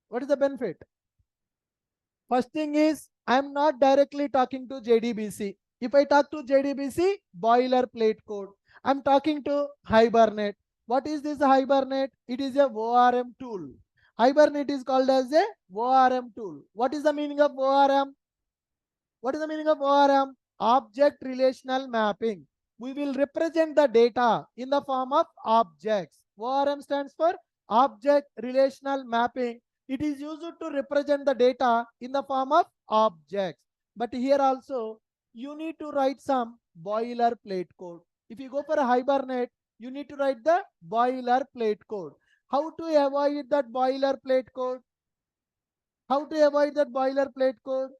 What is the benefit? First thing is, I am not directly talking to JDBC. If I talk to JDBC, boilerplate code. I am talking to Hibernate. What is this Hibernate? It is a ORM tool. Hibernate is called as a ORM tool. What is the meaning of ORM? What is the meaning of ORM? Object relational mapping. We will represent the data in the form of objects. ORM stands for Object Relational Mapping. It is used to represent the data in the form of objects. But here also, you need to write some boilerplate code. If you go for a Hibernate, you need to write the boilerplate code. How to avoid that boilerplate code? How to avoid that boilerplate code?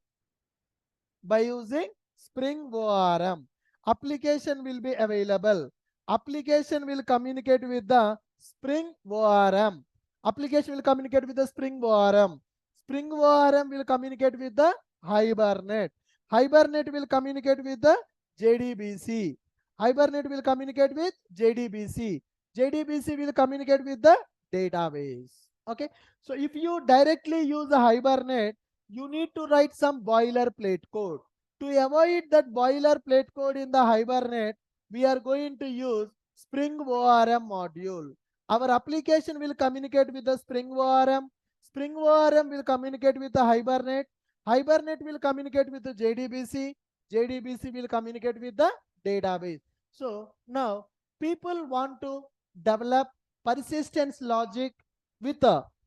By using Spring ORM. Application will be available. Application will communicate with the Spring ORM. Application will communicate with the Spring ORM. Spring ORM will communicate with the Hibernate. Hibernate will communicate with the JDBC. Hibernate will communicate with JDBC. JDBC will communicate with the database. Okay. So if you directly use the Hibernate, you need to write some boilerplate code. To avoid that boilerplate code in the Hibernate, we are going to use Spring ORM module. Our application will communicate with the Spring ORM. Spring ORM will communicate with the Hibernate. Hibernate will communicate with the JDBC. JDBC will communicate with the database. So now people want to develop persistence logic with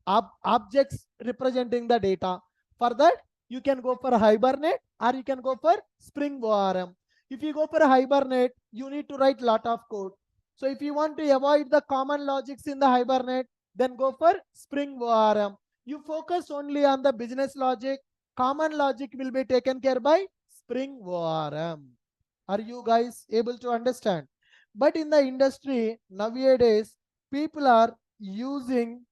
objects representing the data. For that, you can go for Hibernate or you can go for Spring ORM. If you go for Hibernate, you need to write lot of code. So if you want to avoid the common logics in the Hibernate, then go for Spring ORM. You focus only on the business logic. Common logic will be taken care by Spring ORM. Are you guys able to understand? But in the industry nowadays, people are using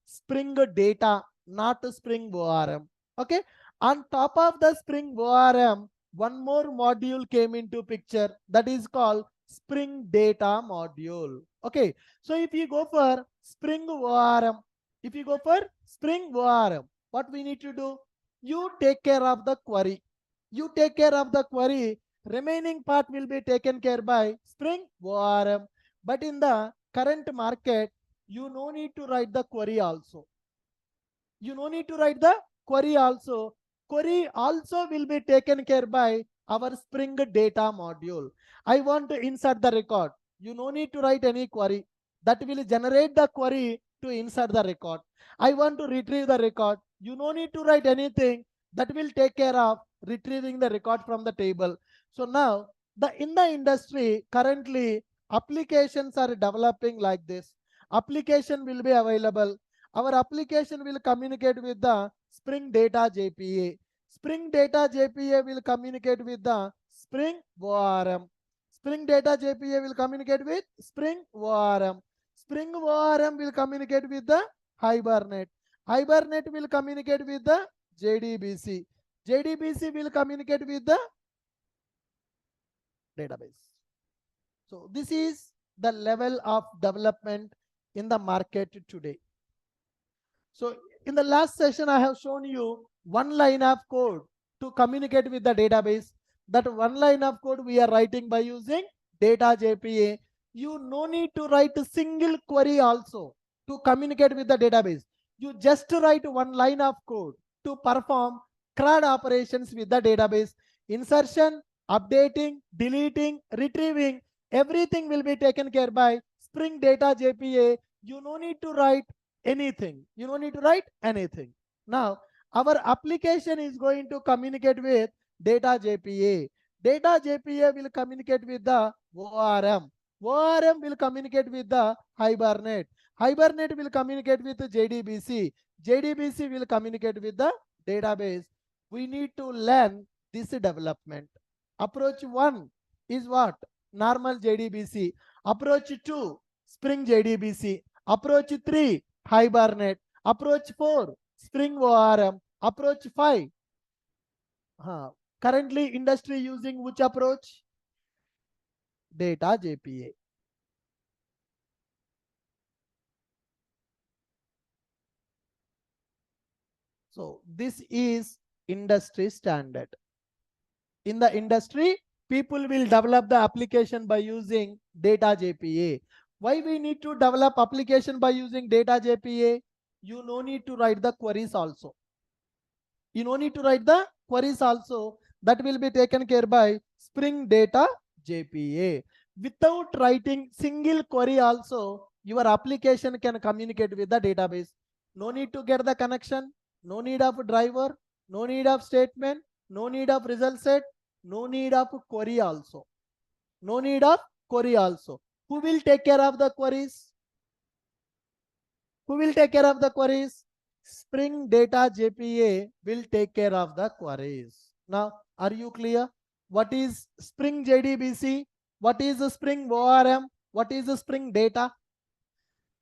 Spring data, not Spring ORM. Okay. On top of the Spring ORM, one more module came into picture, that is called Spring Data Module. Okay, so if you go for Spring ORM, what we need to do? You take care of the query. Remaining part will be taken care by Spring ORM. But in the current market, you no need to write the query also. Query also will be taken care by our Spring Data Module. I want to insert the record. You no need to write any query. That will generate the query to insert the record. I want to retrieve the record. You no need to write anything. That will take care of retrieving the record from the table. So now, in the industry, currently, applications are developing like this. Application will be available. Our application will communicate with the Spring Data JPA. Spring Data JPA will communicate with the Spring ORM. Spring Data JPA will communicate with Spring ORM. Spring ORM will communicate with the Hibernate. Hibernate will communicate with the JDBC. JDBC will communicate with the database. So this is the level of development in the market today. So in the last session, I have shown you one line of code to communicate with the database. That one line of code we are writing by using data JPA. You no need to write a single query also to communicate with the database. You just write one line of code to perform CRUD operations with the database. Insertion, updating, deleting, retrieving, everything will be taken care by Spring Data JPA. You no need to write anything. Now, our application is going to communicate with data JPA. Data JPA will communicate with the ORM. ORM will communicate with the Hibernate. Hibernate will communicate with the JDBC. JDBC will communicate with the database. We need to learn this development. Approach 1 is what? Normal JDBC. Approach 2, Spring JDBC. Approach 3, Hibernate. Approach 4, Spring ORM. Approach 5. Currently, industry using which approach? Data JPA. So this is industry standard. In the industry, people will develop the application by using data JPA. Why we need to develop application by using data JPA? You no need to write the queries also. That will be taken care by Spring Data JPA. Without writing single query also, your application can communicate with the database. No need to get the connection, no need of driver, no need of statement, no need of result set, no need of query also. Who will take care of the queries? Spring Data JPA will take care of the queries. Now, are you clear? What is Spring JDBC? What is the Spring ORM? What is the Spring Data?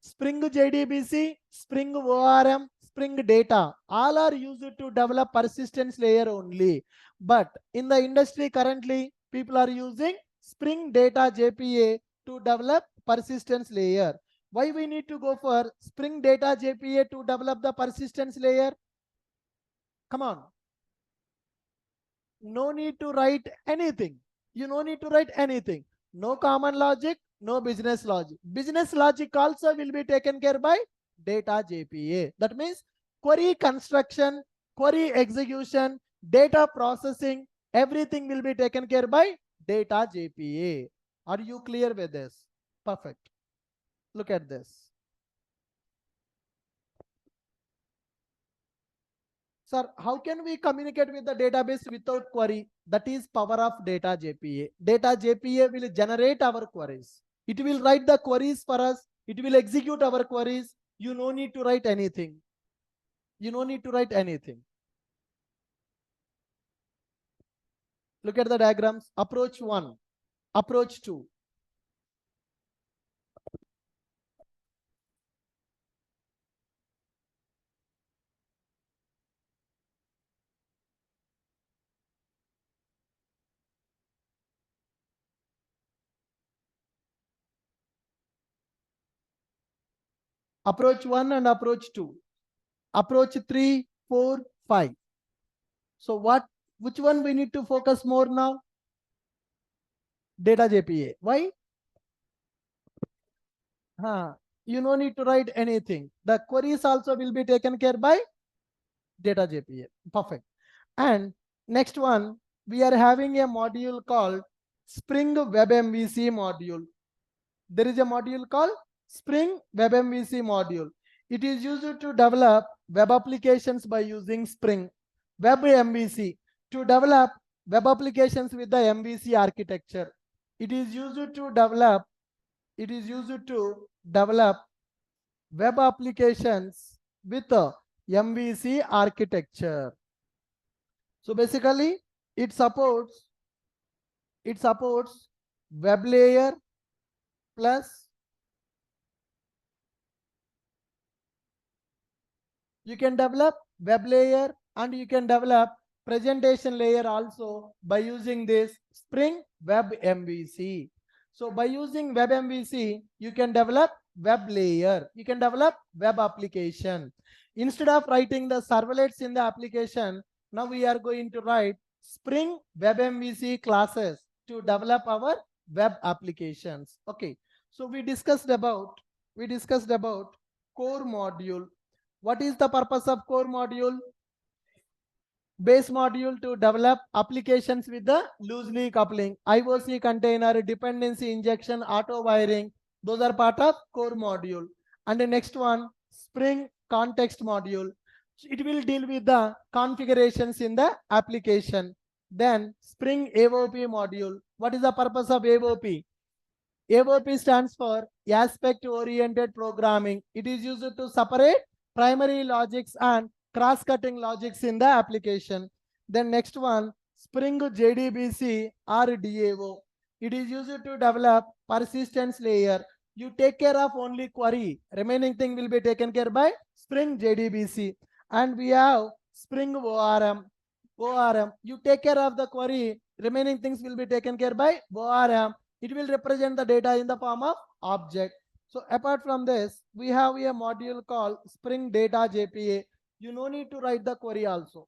Spring JDBC, Spring ORM, Spring Data, all are used to develop persistence layer only. But in the industry currently, people are using Spring Data JPA to develop persistence layer. Why we need to go for Spring Data JPA to develop the persistence layer? Come on. No need to write anything. No common logic, no business logic. Business logic also will be taken care by data JPA. That means query construction, query execution, data processing, everything will be taken care by data JPA. Are you clear with this? Perfect. Look at this. Sir, how can we communicate with the database without query? That is power of data JPA. Data JPA will generate our queries. It will write the queries for us. It will execute our queries. You no need to write anything. Look at the diagrams. Approach 1, approach 2. Approach 1 and approach 2. Approach 3, 4, 5. So which one we need to focus more now? Data JPA. Why? You no need to write anything. The queries also will be taken care by Data JPA. Perfect. And next one, we are having a module called Spring Web MVC module. There is a module called Spring Web MVC module. It is used to develop web applications by using Spring Web MVC to develop web applications with the MVC architecture. It is used to develop web applications with a MVC architecture. So basically it supports web layer plus you can develop web layer and you can develop presentation layer also by using this Spring Web MVC. So by using Web MVC, you can develop web layer, you can develop web application. Instead of writing the servlets in the application, now we are going to write Spring Web MVC classes to develop our web applications. Okay, so we discussed about core module. What is the purpose of core module? Base module to develop applications with the loosely coupling, IOC container, dependency injection, auto wiring. Those are part of core module. And the next one, Spring context module. It will deal with the configurations in the application. Then Spring AOP module. What is the purpose of AOP? AOP stands for aspect oriented programming. It is used to separate primary logics and cross-cutting logics in the application. Then next one, Spring JDBC or DAO. It is used to develop persistence layer. You take care of only query. Remaining thing will be taken care by Spring JDBC. And we have Spring ORM. You take care of the query. Remaining things will be taken care by ORM. It will represent the data in the form of object. So apart from this, we have a module called Spring Data JPA. You no need to write the query also.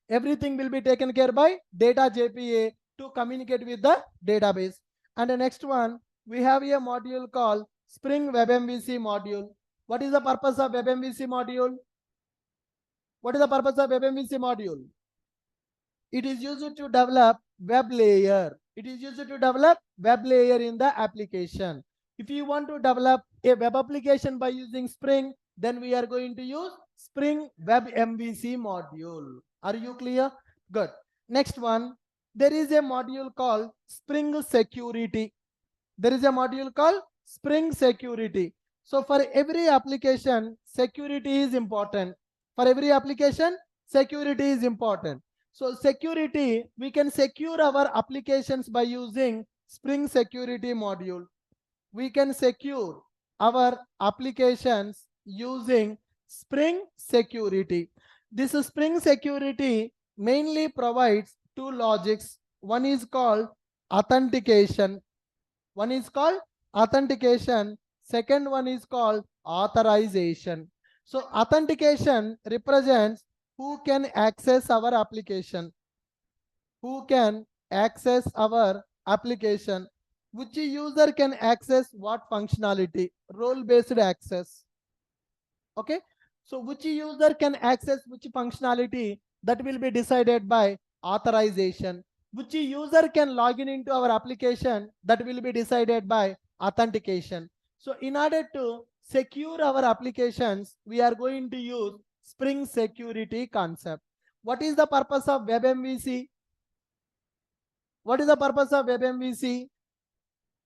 Everything will be taken care by Data JPA to communicate with the database. And the next one, we have a module called Spring Web MVC module. What is the purpose of Web MVC module? It is used to develop web layer. It is used to develop web layer in the application. If you want to develop a web application by using Spring, then we are going to use Spring Web MVC module. Are you clear? Good. Next one, there is a module called Spring Security. So for every application, security is important. So security, we can secure our applications by using Spring Security module. We can secure our applications using Spring Security. This Spring Security mainly provides two logics. One is called authentication. Second one is called authorization. So authentication represents who can access our application. Which user can access what functionality? Role-based access. Okay. So which user can access which functionality, that will be decided by authorization. Which user can log in into our application, that will be decided by authentication. So in order to secure our applications, we are going to use Spring Security concept. What is the purpose of Web MVC?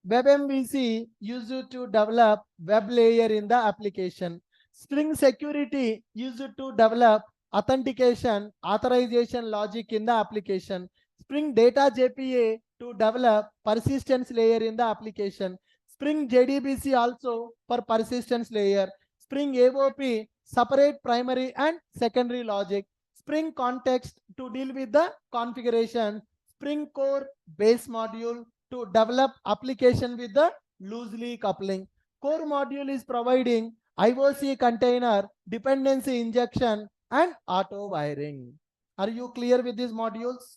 Web MVC used to develop web layer in the application. Spring Security used to develop authentication, authorization logic in the application. Spring Data JPA to develop persistence layer in the application. Spring JDBC also for persistence layer. Spring AOP separate primary and secondary logic. Spring Context to deal with the configuration. Spring Core Base module to develop application with the loosely coupling. Core module is providing IOC container, dependency injection, and auto wiring. Are you clear with these modules?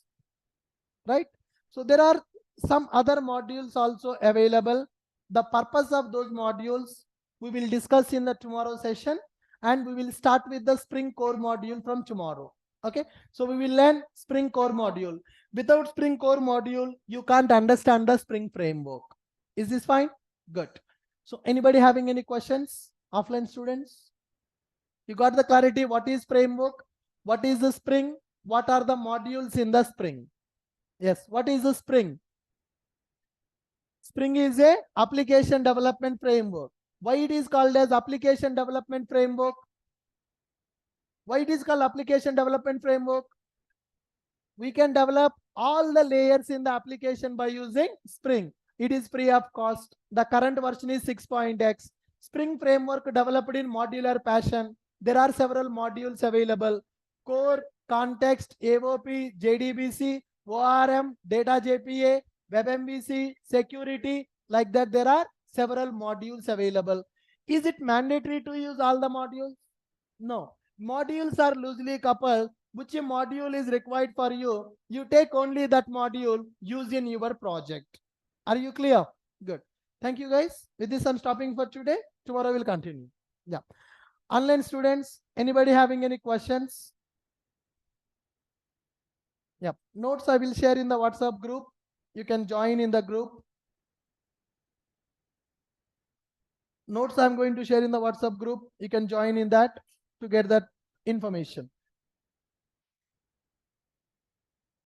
Right? So there are some other modules also available. The purpose of those modules we will discuss in the tomorrow session, and we will start with the Spring Core module from tomorrow. Okay, so we will learn Spring Core module. Without Spring Core module, you can't understand the Spring framework. Is this fine? Good. So anybody having any questions? Offline students? You got the clarity? What is framework? What is the Spring? What are the modules in the Spring? Yes, what is the Spring? Spring is a application development framework. Why it is called as application development framework? Why it is called application development framework? We can develop all the layers in the application by using Spring. It is free of cost. The current version is 6.x. Spring framework developed in modular fashion. There are several modules available. Core, context, AOP, JDBC, ORM, data JPA, Web MVC, security. Like that, there are several modules available. Is it mandatory to use all the modules? No. Modules are loosely coupled. Which module is required for you? You take only that module, use in your project. Are you clear? Good. Thank you guys. With this, I'm stopping for today. Tomorrow we'll continue. Yeah. Online students, anybody having any questions? Yeah. Notes I will share in the WhatsApp group. You can join in the group. Notes I'm going to share in the WhatsApp group. You can join in that to get that information.